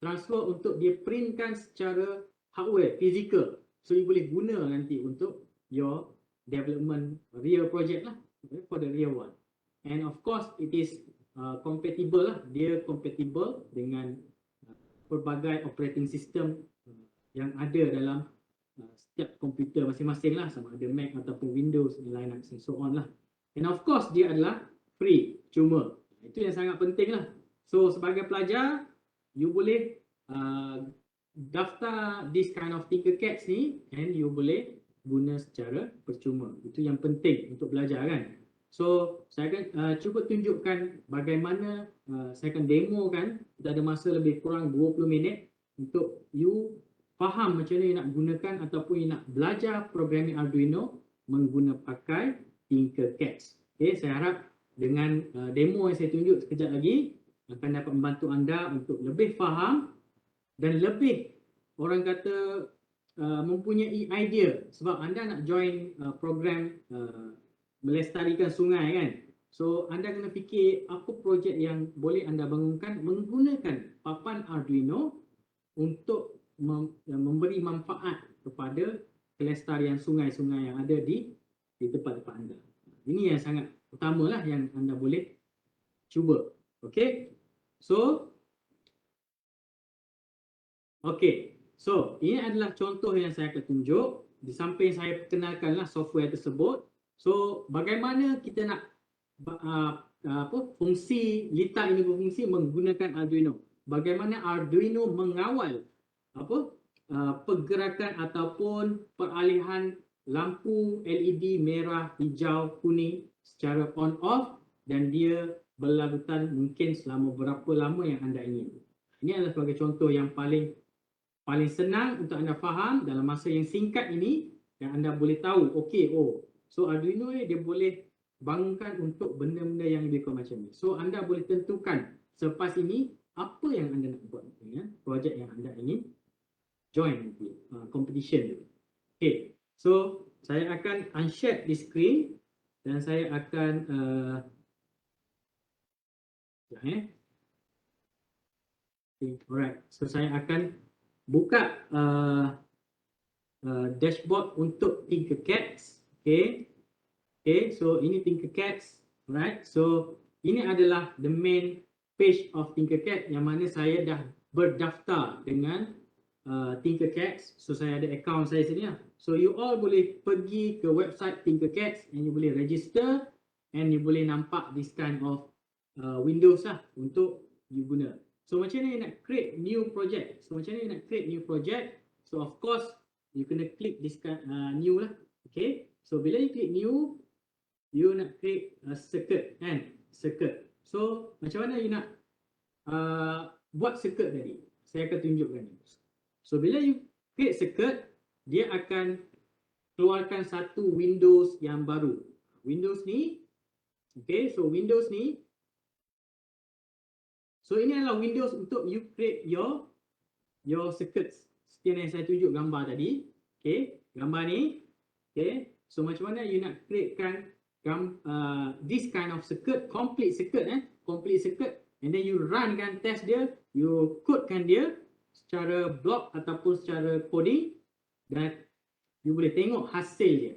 transfer untuk dia printkan secara hardware, physical. So you boleh guna nanti untuk your development real project lah, for the real one. And of course it is compatible lah, dia compatible dengan pelbagai operating system yang ada dalam setiap komputer masing-masing lah, sama ada Mac ataupun Windows, Linux and so on lah. And of course dia adalah free, cuma. Itu yang sangat penting lah. So sebagai pelajar, you boleh daftar this kind of Tinkercad ni, and you boleh guna secara percuma. Itu yang penting untuk belajar kan. So saya akan cuba tunjukkan bagaimana saya akan demokan. Kita ada masa lebih kurang 20 minit untuk you faham macam mana you nak gunakan ataupun you nak belajar programming Arduino menggunakan pakai Tinkercad. Okay, saya harap dengan demo yang saya tunjuk sekejap lagi akan dapat membantu anda untuk lebih faham dan lebih, orang kata, mempunyai idea. Sebab anda nak join program melestarikan sungai kan. So anda kena fikir apa projek yang boleh anda bangunkan menggunakan papan Arduino untuk memberi manfaat kepada kelestarian sungai-sungai yang ada di tempat-tempat anda. Ini yang sangat utamalah yang anda boleh cuba. Okey. So ini adalah contoh yang saya akan tunjuk. Di samping saya perkenalkanlah software tersebut. So bagaimana kita nak fungsi lita ini berfungsi menggunakan Arduino. Bagaimana Arduino mengawal pergerakan ataupun peralihan lampu LED merah, hijau, kuning secara on off, dan dia berlarutan mungkin selama berapa lama yang anda ingin. Ini adalah sebagai contoh yang paling senang untuk anda faham dalam masa yang singkat ini, dan anda boleh tahu, so Arduino ni dia boleh bangunkan untuk benda-benda yang lebih kurang macam ni. So anda boleh tentukan selepas ini apa yang anda nak buat dengan projek yang anda ingin join nanti, competition. Okay, so saya akan unshare di screen dan saya akan alright, so saya akan buka dashboard untuk Tinkercad. Okay, so ini Tinkercad, right? So ini adalah the main page of Tinkercad yang mana saya dah berdaftar dengan Tinkercad. So saya ada account saya sini lah. So you all boleh pergi ke website Tinkercad and you boleh register and you boleh nampak this kind of windows lah untuk you guna. So macam mana you nak create new project? So of course you kena click this new lah. Okay, so bila you click new, you nak create a circuit kan? Circuit. So macam mana you nak buat circuit tadi? Saya akan tunjukkan ni. So bila you create circuit, dia akan keluarkan satu Windows yang baru. Windows ni, okay, so Windows ni, so ini adalah Windows untuk you create your circuits. Seperti yang saya tunjuk gambar tadi. Okay, gambar ni. Okay, so macam mana you nak createkan this kind of circuit, complete circuit, and then you runkan test dia, you codekan dia secara block ataupun secara coding, dan you boleh tengok hasil dia.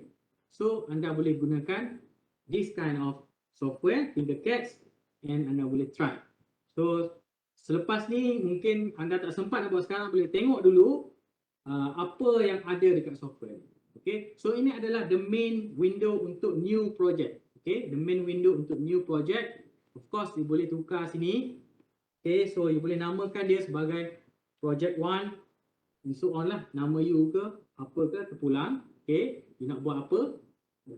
So anda boleh gunakan this kind of software, Tinkercad, and anda boleh try. So selepas ni mungkin anda tak sempat nak buat sekarang, boleh tengok dulu apa yang ada dekat software. Okay, so ini adalah the main window untuk new project. Okay, the main window untuk new project. Of course, you boleh tukar sini. Okay, so you boleh namakan dia sebagai project 1 and so on lah. Nama you ke, apa ke, terpulang. Okay, you nak buat apa.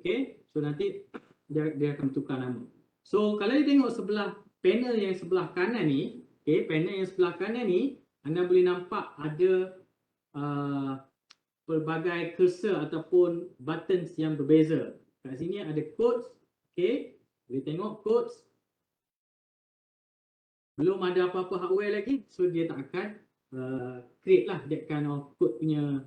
Okay, so nanti dia akan tukar nama. So kalau you tengok sebelah panel yang sebelah kanan ni, okay, panel yang sebelah kanan ni, anda boleh nampak ada pelbagai cursor ataupun buttons yang berbeza. Kat sini ada codes, okay, boleh tengok codes. Belum ada apa-apa hardware lagi, so dia tak akan create lah that kind of code punya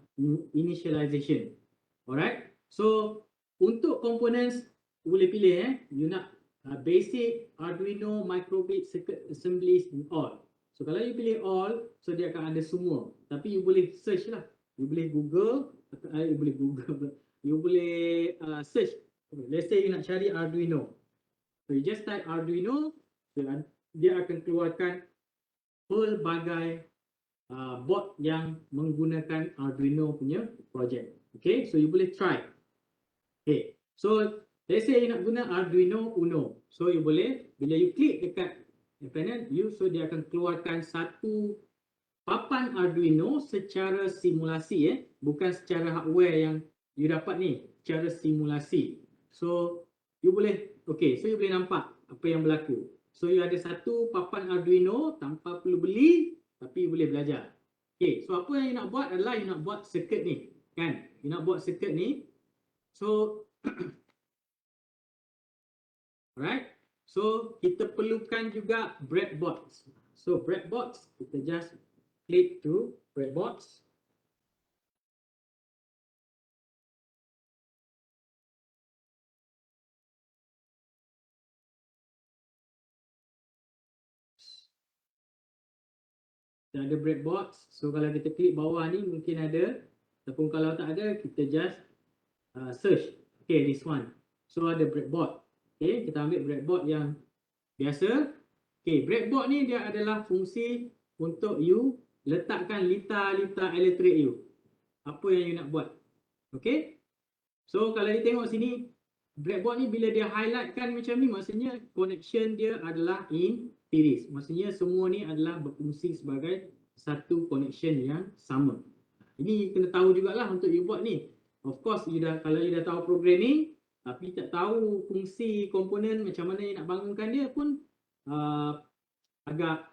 initialization. Alright, so untuk components boleh pilih you nak basic, Arduino, microbit, circuit assemblies and all. So kalau you pilih all, so dia akan ada semua. Tapi you boleh search lah. You boleh Google, you boleh search. Let's say you nak cari Arduino. So you just type Arduino, so dia akan keluarkan pelbagai board yang menggunakan Arduino punya project. Okay, so you boleh try. Okay, so let's say you nak guna Arduino Uno. So you boleh, bila you klik dekat panel, so dia akan keluarkan satu papan Arduino secara simulasi, bukan secara hardware yang you dapat ni, secara simulasi. So you boleh, okay, so you boleh nampak apa yang berlaku. So you ada satu papan Arduino tanpa perlu beli, tapi you boleh belajar. Okay, so apa yang you nak buat adalah you nak buat circuit ni, kan? You nak buat circuit ni. So alright, so kita perlukan juga breadboards. So breadboards, kita just click to breadboards. Kita ada breadboards. So kalau kita klik bawah ni mungkin ada, ataupun kalau tak ada kita just search. Okay, this one. So ada breadboard. Okay, kita ambil breadboard yang biasa. Okay, breadboard ni dia adalah fungsi untuk you letakkan litar-litar elektrik you. Apa yang you nak buat. Okay. So kalau you tengok sini, breadboard ni bila dia highlightkan macam ni, maksudnya connection dia adalah in series. Maksudnya semua ni adalah berfungsi sebagai satu connection yang sama. Ini kena tahu jugalah untuk you buat ni. Of course, kalau you dah tahu programming, tapi tak tahu fungsi komponen macam mana you nak bangunkan dia pun agak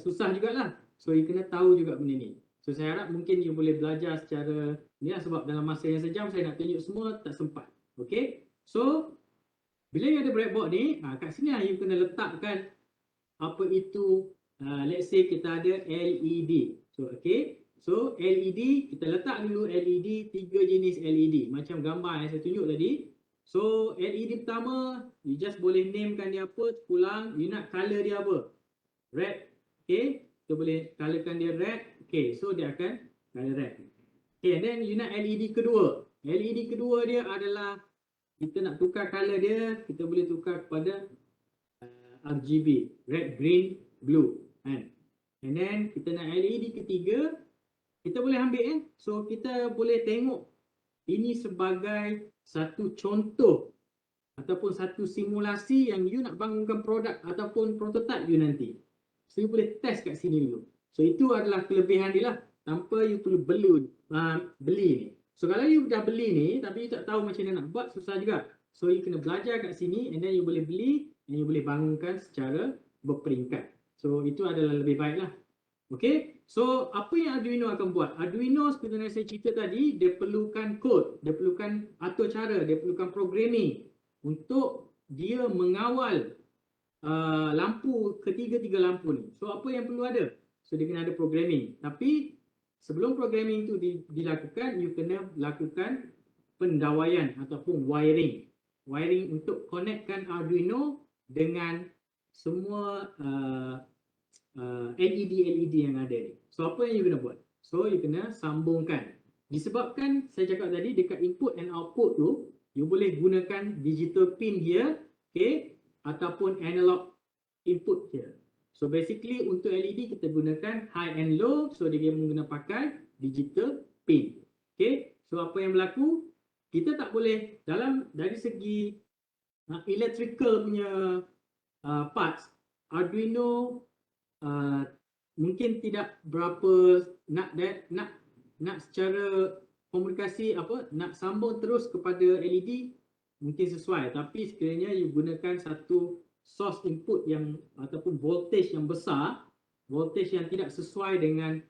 susah jugalah. So you kena tahu juga benda ni. So saya harap mungkin you boleh belajar secara ni lah, sebab dalam masa yang sejam saya nak tunjuk semua tak sempat. Okay, so bila you ada breadboard ni, kat sini lah you kena letakkan apa itu, let's say kita ada LED. So okay, so LED, kita letak dulu LED, 3 jenis LED macam gambar yang saya tunjuk tadi. So LED pertama, you just boleh namekan dia apa, pulang, you nak color dia apa, red. Okay, kita boleh colorkan dia red. Okay, so dia akan color red. Okay, and then you nak LED kedua. LED kedua dia adalah, kita nak tukar color dia, kita boleh tukar kepada RGB, red, green, blue, kan? And then kita nak LED ketiga, kita boleh ambil so kita boleh tengok ini sebagai satu contoh ataupun satu simulasi yang you nak bangunkan produk ataupun prototype you nanti. So you boleh test kat sini dulu. So itu adalah kelebihan dia lah, tanpa you perlu beli ni. So kalau you dah beli ni tapi you tak tahu macam mana nak buat, susah juga. So you kena belajar kat sini and then you boleh beli dan you boleh bangunkan secara berperingkat. So itu adalah lebih baik lah. Okay, so apa yang Arduino akan buat? Arduino seperti yang saya cerita tadi, dia perlukan code, dia perlukan atur cara, dia perlukan programming untuk dia mengawal lampu, ketiga-tiga lampu ni. So apa yang perlu ada? So dia kena ada programming. Tapi sebelum programming itu dilakukan, you kena lakukan pendawaian ataupun wiring. Wiring untuk connectkan Arduino dengan semua LED yang ada ni. So apa yang you kena buat? So you kena sambungkan. Disebabkan saya cakap tadi dekat input and output tu, you boleh gunakan digital pin here, okay, ataupun analog input here. So basically untuk LED kita gunakan high and low, so dia menggunakan pakai digital pin. Okay, so apa yang berlaku? Kita tak boleh dari segi electrical punya parts, Arduino mungkin tidak berapa nak secara komunikasi nak sambung terus kepada LED mungkin sesuai, tapi sekiranya you gunakan satu source input yang ataupun voltage yang besar, voltage yang tidak sesuai dengan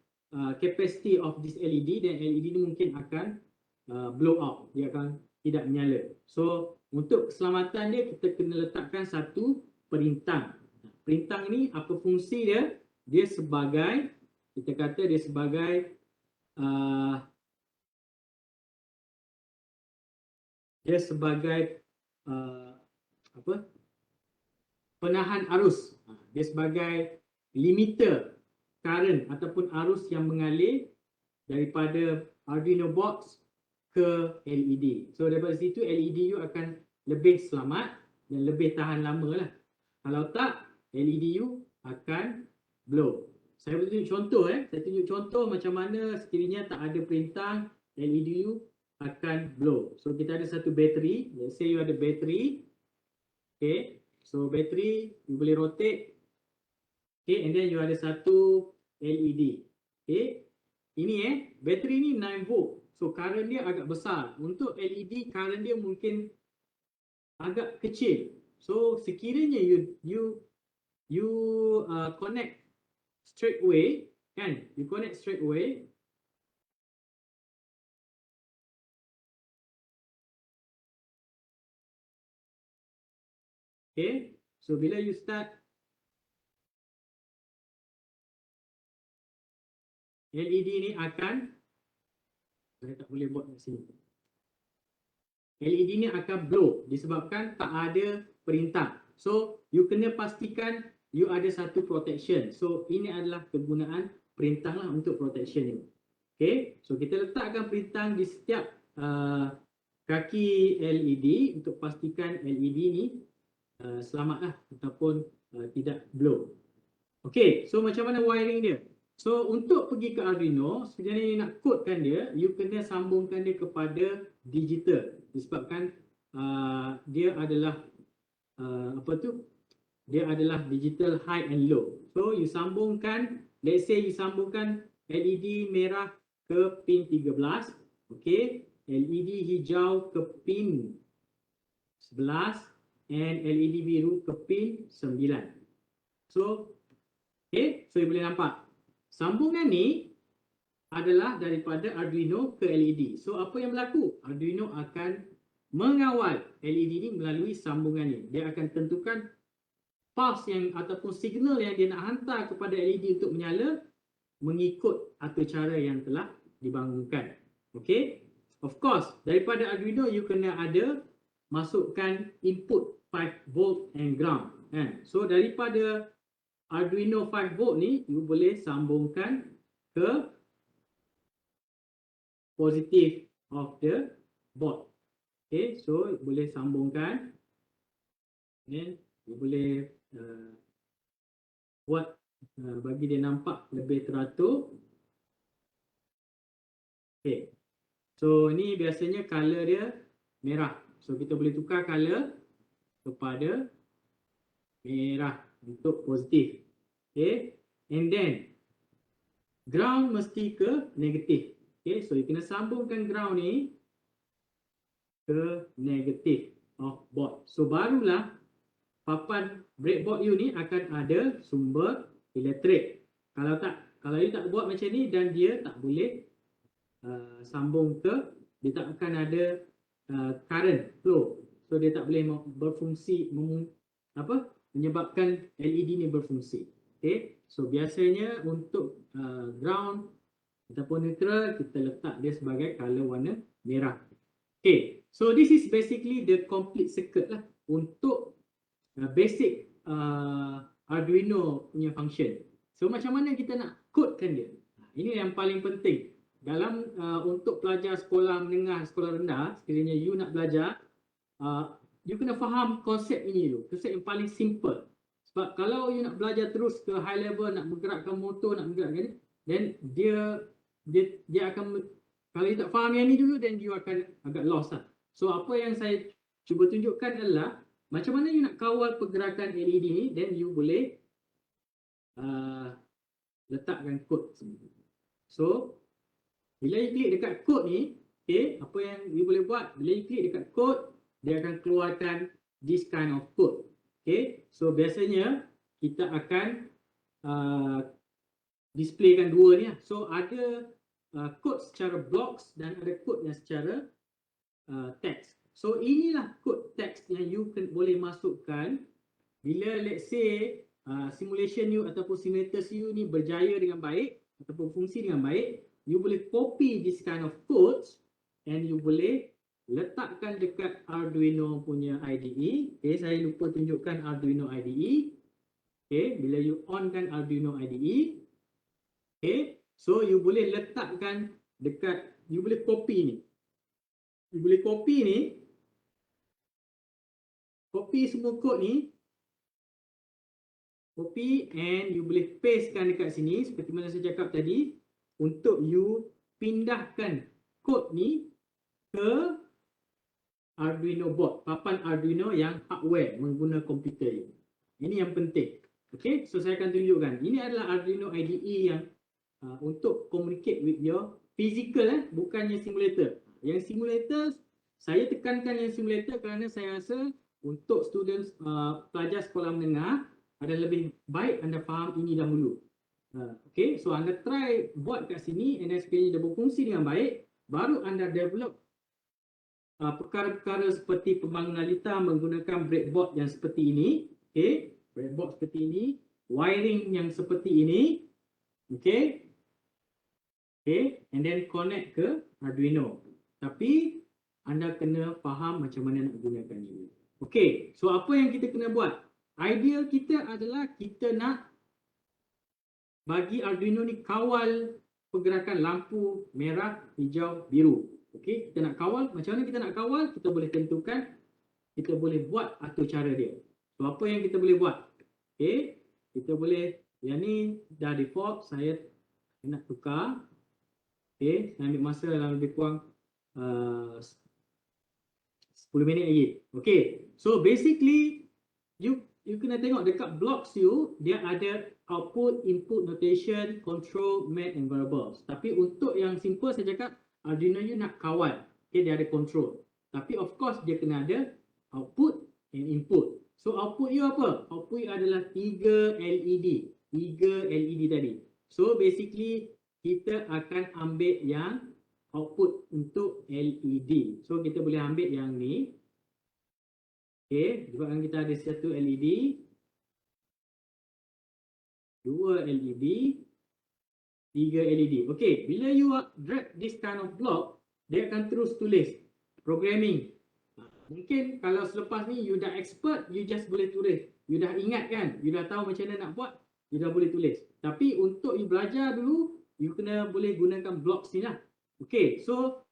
capacity of this LED, dan LED ni mungkin akan blow out, dia akan tidak menyala. So untuk keselamatan dia kita kena letakkan satu perintang. Perintang ni apa fungsi dia? Dia sebagai, kita kata dia sebagai penahan arus. Dia sebagai limiter current ataupun arus yang mengalir daripada Arduino box ke LED. So daripada situ LED you akan lebih selamat dan lebih tahan lama lah. Kalau tak, LED you akan blow. Saya tunjuk contoh saya tunjuk contoh macam mana sekiranya tak ada perintah, LED you akan blow. So kita ada satu bateri, let's say you ada bateri, okay, so bateri you boleh rotate, okay, and then you ada satu LED, okay, ini bateri ni 9 volt, so current dia agak besar. Untuk LED current dia mungkin agak kecil. So sekiranya you connect straight away, kan, you connect straight away, okay, so bila you start LED ni akan, saya tak boleh buat kat sini, LED ni akan blow disebabkan tak ada perintah. So you kena pastikan you ada satu protection. So ini adalah kegunaan perintah lah untuk protection ni. Okay, so kita letakkan perintah di setiap kaki LED untuk pastikan LED ni selamat lah ataupun tidak blow. Okay, so macam mana wiring dia? So untuk pergi ke Arduino, sebenarnya nak codekan dia, you kena sambungkan dia kepada digital. Disebabkan dia adalah dia adalah digital high and low. So you sambungkan, let's say you sambungkan LED merah ke pin 13, okay, LED hijau ke pin 11 and LED biru ke pin 9. So okay, so you boleh nampak sambungan ni adalah daripada Arduino ke LED. So apa yang berlaku? Arduino akan mengawal LED ni melalui sambungan ni. Dia akan tentukan pulse yang ataupun signal yang dia nak hantar kepada LED untuk menyala mengikut atur cara yang telah dibangunkan. Okay? Of course, daripada Arduino you kena ada masukkan input 5 volt and ground. So daripada Arduino 5 volt ni you boleh sambungkan ke positive of the board. Okay, so boleh sambungkan, then you boleh buat bagi dia nampak lebih teratur. Okay, so ni biasanya color dia merah, so kita boleh tukar color kepada merah untuk positif. Okay, and then ground mesti ke negatif. Okay, so you kena sambungkan ground ni ke negatif of board. So barulah papan breadboard you ni akan ada sumber elektrik. Kalau you tak buat macam ni dan dia tak boleh sambung ke, dia tak akan ada current flow. So dia tak boleh berfungsi menyebabkan LED ni berfungsi. Okay, so biasanya untuk ground ataupun neutral kita letak dia sebagai color warna merah. Okay, so this is basically the complete circuit lah untuk basic Arduino punya function. So macam mana kita nak codekan dia? Ini yang paling penting dalam untuk pelajar sekolah menengah, sekolah rendah. Sekiranya you nak belajar, you kena faham konsep ini dulu, konsep yang paling simple. Sebab kalau you nak belajar terus ke high level, nak bergerakkan motor, nak bergerakkan ni, then dia akan, kalau you tak faham yang ni dulu, then you akan agak lost lah. So apa yang saya cuba tunjukkan adalah macam mana you nak kawal pergerakan LED ni, then you boleh letakkan kod. So bila you klik dekat kod ni, okay, apa yang you boleh buat, bila you klik dekat kod, dia akan keluarkan this kind of code. Okay, so biasanya kita akan displaykan dua ni lah. So ada kod secara blocks dan ada kod yang secara teks. So inilah kod teks yang you boleh masukkan bila let's say simulation you ataupun simulators you ni berjaya dengan baik ataupun fungsi dengan baik, you boleh copy this kind of codes and you boleh letakkan dekat Arduino punya IDE. Okay, saya lupa tunjukkan Arduino IDE. Okay, bila you onkan Arduino IDE, okay, so you boleh letakkan dekat, you boleh copy ni. You boleh copy ni, copy semua kod ni, copy and you boleh pastekan dekat sini seperti mana saya cakap tadi, untuk you pindahkan kod ni ke Arduino board, papan Arduino yang hardware mengguna komputer you. Ini yang penting. Okay, so saya akan tunjukkan. Ini adalah Arduino IDE yang untuk communicate with your physical, bukannya simulator. Yang simulator, saya tekankan yang simulator kerana saya rasa untuk students pelajar sekolah menengah ada lebih baik anda faham ini dahulu. Okay, so anda try buat kat sini and sekiranya dia berfungsi dengan baik, baru anda develop perkara-perkara seperti pembangunan lita menggunakan breadboard yang seperti ini. Okay, breadboard seperti ini, wiring yang seperti ini. Okay, okay, and then connect ke Arduino. Tapi anda kena faham macam mana nak gunakan ini. Okay, so apa yang kita kena buat? Idea kita adalah kita nak bagi Arduino ni kawal pergerakan lampu merah, hijau, biru. Okey, kita nak kawal. Macam mana kita nak kawal? Kita boleh tentukan, kita boleh buat atur cara dia. So apa yang kita boleh buat? Okey, kita boleh, yang ni dah default, saya nak tukar. Okey, saya ambil masa dalam lebih kurang 10 minit lagi. Okey, so basically you kena tengok dekat blocks you, dia ada output, input, notation, control, math and variables. Tapi untuk yang simple saya cakap, Arduino you nak kawal, okay, dia ada control. Tapi of course dia kena ada output and input. So output you apa? Output you adalah 3 LED. 3 LED tadi. So basically kita akan ambil yang output untuk LED. So kita boleh ambil yang ni. Okay, sebabkan kita ada satu LED, 2 LED, 3 LED. Okay, bila you drag this kind of block, dia akan terus tulis programming. Mungkin kalau selepas ni you dah expert, you just boleh tulis. You dah ingat kan, you dah tahu macam mana nak buat, you dah boleh tulis. Tapi untuk you belajar dulu, you kena boleh gunakan blocks ni lah. Okay, so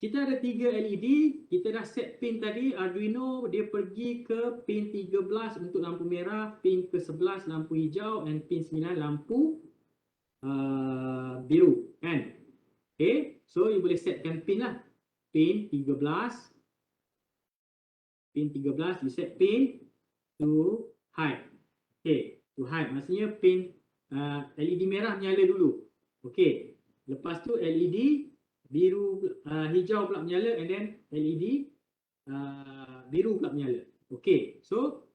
kita ada 3 LED, kita dah set pin tadi, Arduino dia pergi ke pin 13 untuk lampu merah, pin ke 11 lampu hijau, and pin 9 lampu biru kan. Okay, so you boleh setkan pin lah. Pin 13, pin 13 you set pin to hide. Okay, to hide maksudnya pin LED merah menyala dulu. Okay, lepas tu LED biru, hijau pula menyala, and then LED biru pula menyala. Okay, so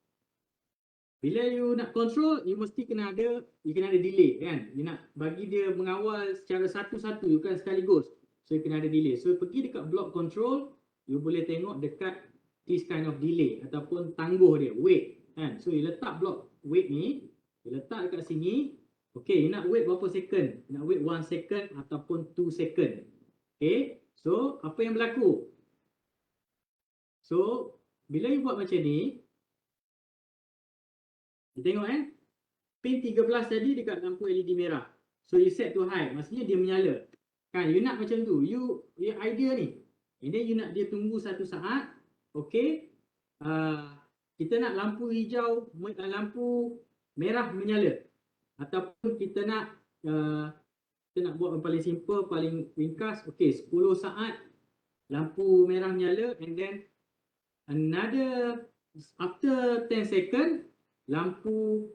bila you nak control, you mesti kena ada, you kena ada delay kan. You nak bagi dia mengawal secara satu-satu, you kan sekaligus. So you kena ada delay. So pergi dekat block control, you boleh tengok dekat this kind of delay ataupun tangguh dia, wait kan. So you letak block wait ni, you letak dekat sini. Okay, you nak wait berapa second? You nak wait 1 second ataupun 2 second. Okay, so apa yang berlaku? So bila you buat macam ni, you tengok pin 13 tadi dekat lampu LED merah. So you set to high, maksudnya dia menyala. Kan, you nak macam tu. You idea ni. And then you nak dia tunggu satu saat. okey, kita nak lampu hijau, lampu merah menyala, ataupun kita nak buat yang paling simple, paling ringkas, okey, 10 saat lampu merah menyala, and then another after 10 second lampu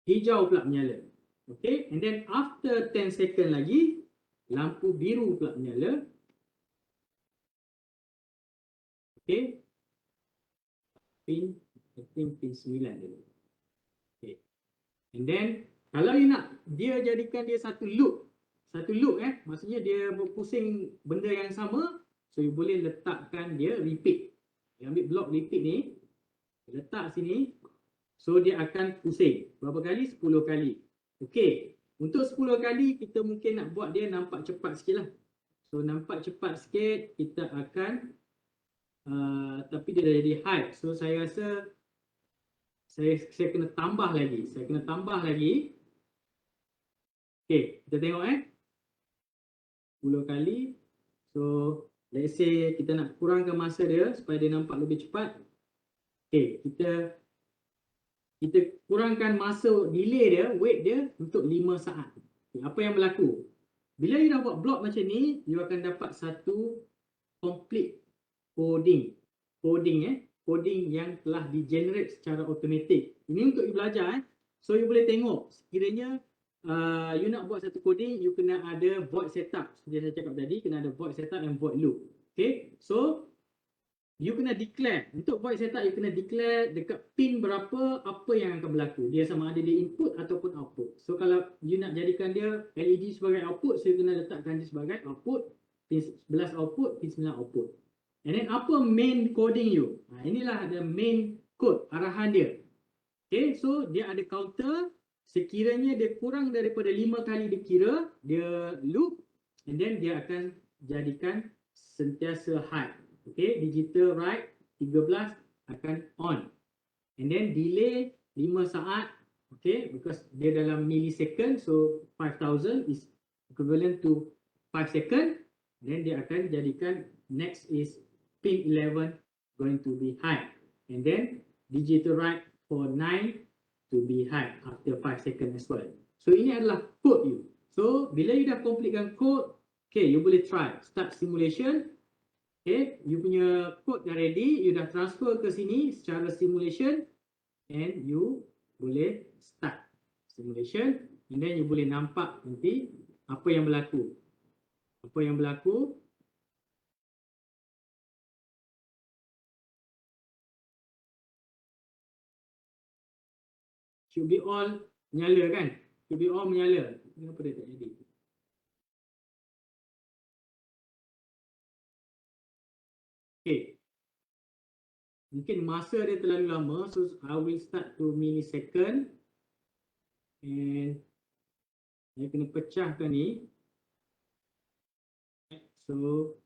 hijau pula menyala. Okey, and then after 10 second lagi lampu biru pula menyala. Okey, pin, I think pin 9 dulu. Okey, and then kalau you nak dia jadikan dia satu loop maksudnya dia berpusing benda yang sama, so you boleh letakkan dia repeat. You ambil blok repeat ni, letak sini, so dia akan pusing. Berapa kali? 10 kali. Okey, untuk 10 kali kita mungkin nak buat dia nampak cepat sikit lah. So nampak cepat sikit, kita akan tapi dia dah jadi high. So saya rasa saya kena tambah lagi. Okey, kita tengok 10 kali. So let's say kita nak kurangkan masa dia supaya dia nampak lebih cepat. Okey, kita kurangkan masa delay dia, wait dia untuk 5 saat. Okay, apa yang berlaku? Bila you dah buat blok macam ni, you akan dapat satu complete coding yang telah di-generate secara automatik. Ini untuk you belajar. So you boleh tengok, sekiranya you nak buat satu coding, you kena ada void setup. Seperti saya cakap tadi, kena ada void setup and void loop. Okay, so you kena declare, untuk void setup you kena declare dekat pin berapa apa yang akan berlaku. Dia sama ada dia input ataupun output. So kalau you nak jadikan dia LED sebagai output, so you kena letakkan dia sebagai output, pin 11 output, pin 9 output. And then apa main coding you? Inilah the main code, arahan dia. Okay, so dia ada counter. Sekiranya dia kurang daripada 5 kali dia kira, dia loop, and then dia akan jadikan sentiasa high. Okay, digital right 13 akan on. And then delay 5 saat. Okay, because dia dalam millisecond, so 5000 is equivalent to 5 second. Then dia akan jadikan next is pin 11 going to be high. And then digital right for 9 to be high after 5 seconds as well. So ini adalah code you. So bila you dah completekan code, okay, you boleh try start simulation. Okay, you punya code dah ready, you dah transfer ke sini secara simulation, and you boleh start simulation, and then you boleh nampak nanti apa yang berlaku. Should be all menyala kan? Should be all menyala. Kenapa dia tak jadi? Okay. Mungkin masa dia terlalu lama, so I will start to millisecond. And saya kena pecahkan ni. So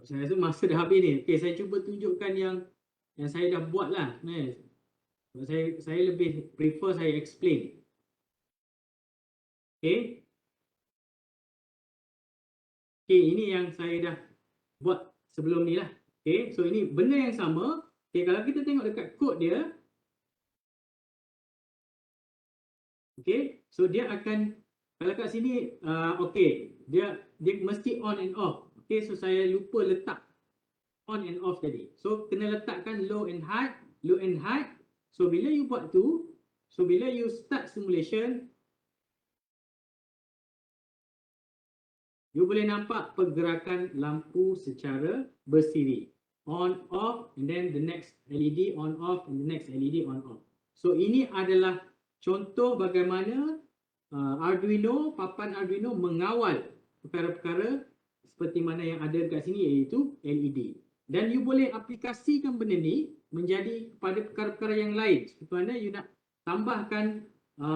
saya rasa masa dah habis ni. Okay, saya cuba tunjukkan yang saya dah buat lah. Saya lebih prefer saya explain. Okay. Okay, ini yang saya dah buat sebelum ni lah. Okay, so ini benda yang sama. Okay, kalau kita tengok dekat kod dia. Okay, so dia akan, kalau kat sini, okay, dia mesti on and off. Okay, so saya lupa letak on and off tadi. So kena letakkan low and high. So bila you buat tu, so bila you start simulation, you boleh nampak pergerakan lampu secara bersiri. On, off, and then the next LED on, off, and the next LED on, off. So ini adalah contoh bagaimana papan Arduino mengawal perkara-perkara seperti mana yang ada dekat sini, iaitu LED. Dan you boleh aplikasikan benda ni menjadi kepada perkara-perkara yang lain. Seperti mana you nak tambahkan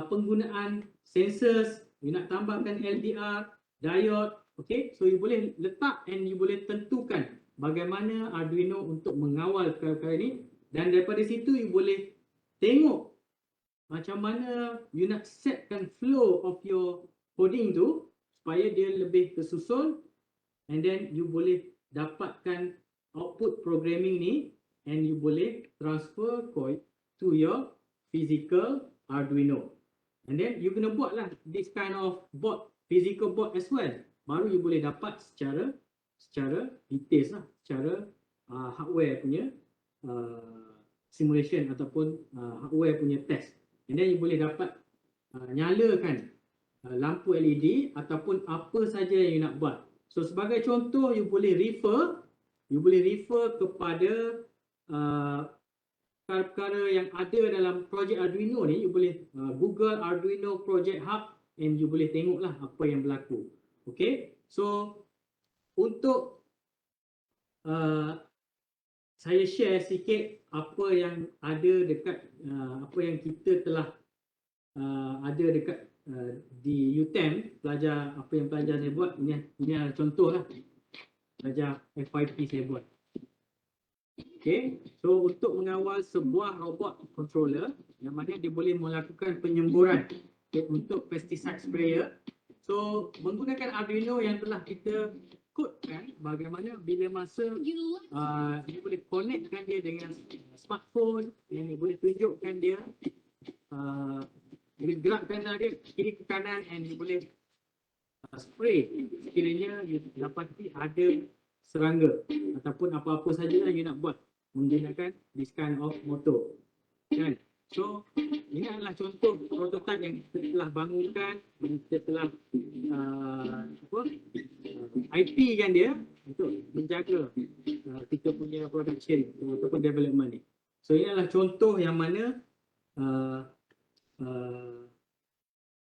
penggunaan sensors, you nak tambahkan LDR, diode. Okay, so you boleh letak and you boleh tentukan bagaimana Arduino untuk mengawal perkara-perkara ini. Dan daripada situ you boleh tengok macam mana you nak setkan flow of your coding tu supaya dia lebih tersusun, and then you boleh dapatkan output programming ni, and you boleh transfer to your physical Arduino. And then you kena buat lah this kind of board, physical board as well. Baru you boleh dapat secara details lah, secara hardware punya simulation ataupun hardware punya test. And then you boleh dapat nyalakan lampu LED ataupun apa saja yang you nak buat. So sebagai contoh, you boleh refer kepada perkara yang ada dalam projek Arduino ni. You boleh Google Arduino Project Hub and you boleh tengoklah apa yang berlaku. Okay, so untuk saya share sikit apa yang ada dekat apa yang kita telah ada dekat di UTM, pelajar apa yang pelajar saya buat. Ini adalah contoh lah pelajar FYP saya buat. Okay, so untuk mengawal sebuah robot controller yang mana dia boleh melakukan penyemburan untuk pesticide sprayer. So menggunakan Arduino yang telah kita codekan, bagaimana bila masa dia boleh connectkan dia dengan smartphone, dan dia boleh tunjukkan dia boleh gerakkan dia kiri ke kanan, and dia boleh spray sekiranya you dapati ada serangga ataupun apa-apa saja yang you nak buat menggunakan this kind of motor, kan? So ini adalah contoh prototype yang kita telah bangunkan, kita telah IP kan dia untuk menjaga kita punya production ataupun development ni. So ini adalah contoh yang mana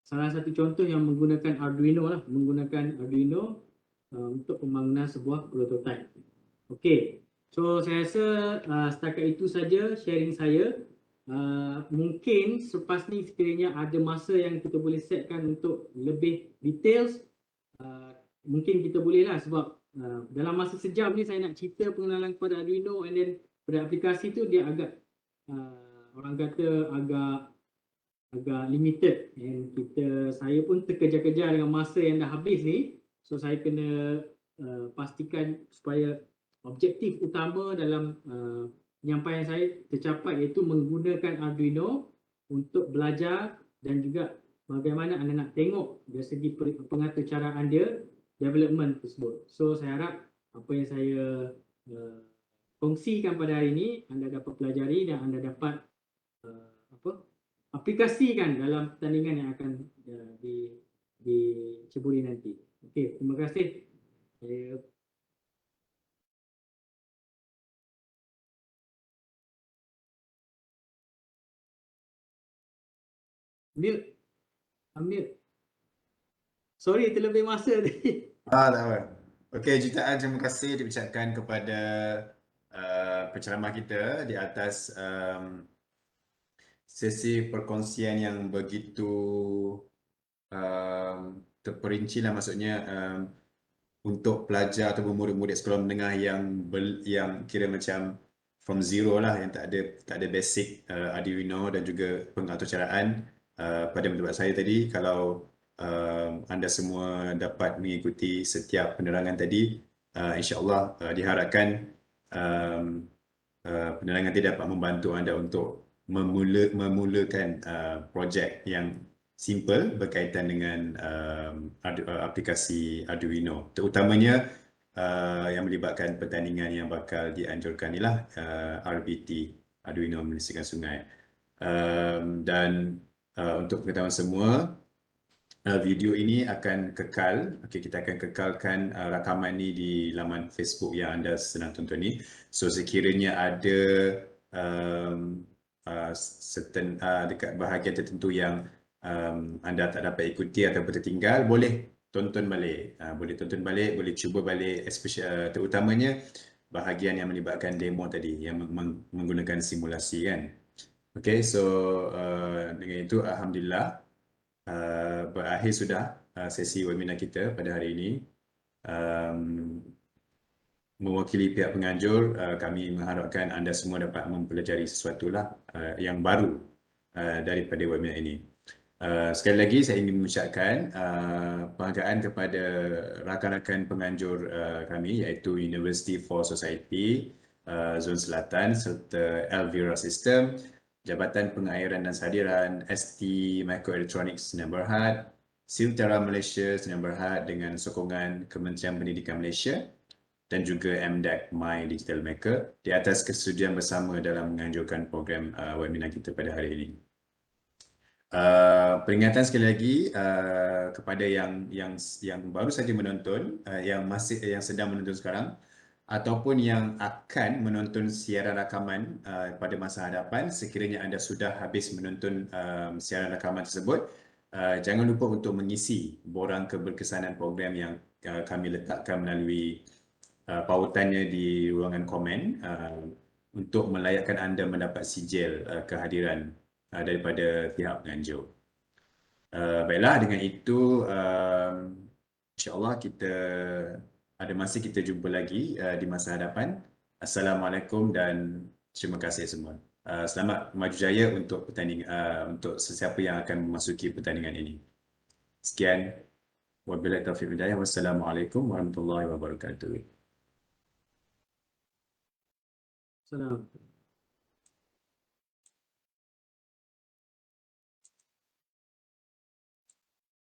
salah satu contoh yang menggunakan Arduino lah, untuk pembangunan sebuah prototype. Okey, so saya rasa setakat itu saja sharing saya. Mungkin selepas ni sekiranya ada masa yang kita boleh setkan untuk lebih details, mungkin kita boleh lah, sebab dalam masa sejam ni saya nak cerita pengenalan kepada Arduino, and then pada aplikasi tu dia agak orang kata agak limited, and saya pun terkejar-kejar dengan masa yang dah habis ni. So saya kena pastikan supaya objektif utama dalam penyampaian saya tercapai, iaitu menggunakan Arduino untuk belajar dan juga bagaimana anda nak tengok dari segi pengaturcaraan dia, development tersebut. So saya harap apa yang saya kongsikan pada hari ini anda dapat pelajari dan anda dapat aplikasikan dalam pertandingan yang akan diceburi nanti. Okey, terima kasih. Unmute. Sorry, terlebih masa tadi. Tak apa. Okey, jutaan terima kasih diucapkan kepada penceramah kita di atas sesi perkongsian yang begitu terperinci lah, maksudnya untuk pelajar atau murid-murid sekolah menengah yang kira macam from zero lah, yang tak ada basic Arduino dan juga pengaturcaraan. Pada pendapat saya tadi, kalau anda semua dapat mengikuti setiap penerangan tadi, insya-Allah diharapkan penerangan tadi dapat membantu anda untuk memulakan projek yang simple berkaitan dengan aplikasi Arduino, terutamanya yang melibatkan pertandingan yang bakal dianjurkan inilah RBT, Arduino Menyelesaikan Sungai. Dan untuk pengetahuan semua, video ini akan kekal. Okey, kita akan kekalkan rakaman ini di laman Facebook yang anda sedang tonton ni. So sekiranya ada dekat bahagian tertentu yang anda tak dapat ikuti ataupun tertinggal, boleh tonton balik. Boleh cuba balik, terutamanya bahagian yang melibatkan demo tadi, yang menggunakan simulasi kan. Okey, so dengan itu alhamdulillah berakhir sudah sesi webinar kita pada hari ini. Mewakili pihak penganjur, kami mengharapkan anda semua dapat mempelajari sesuatu lah yang baru daripada webinar ini. Sekali lagi saya ingin mengucapkan penghargaan kepada rakan-rakan penganjur kami iaitu University for Society Zon Selatan serta Elvira System, Jabatan Pengairan dan Sadiran ST Microelectronics Sdn Bhd, Siltera Malaysia Sdn Bhd dengan sokongan Kementerian Pendidikan Malaysia dan juga MDEC My Digital Maker di atas kesetujuan bersama dalam menganjurkan program webinar kita pada hari ini. Peringatan sekali lagi kepada yang baru saja menonton, yang sedang menonton sekarang ataupun yang akan menonton siaran rakaman pada masa hadapan, sekiranya anda sudah habis menonton siaran rakaman tersebut, jangan lupa untuk mengisi borang keberkesanan program yang kami letakkan melalui pautannya di ruangan komen untuk melayakkan anda mendapat sijil kehadiran daripada pihak penganjur. Baiklah, dengan itu insya-Allah kita ada masa kita jumpa lagi di masa hadapan. Assalamualaikum dan terima kasih semua. Selamat maju jaya untuk pertandingan untuk sesiapa yang akan memasuki pertandingan ini. Sekian. Wabillahi taufiq wal hidayah. Wassalamualaikum warahmatullahi wabarakatuh. Salam.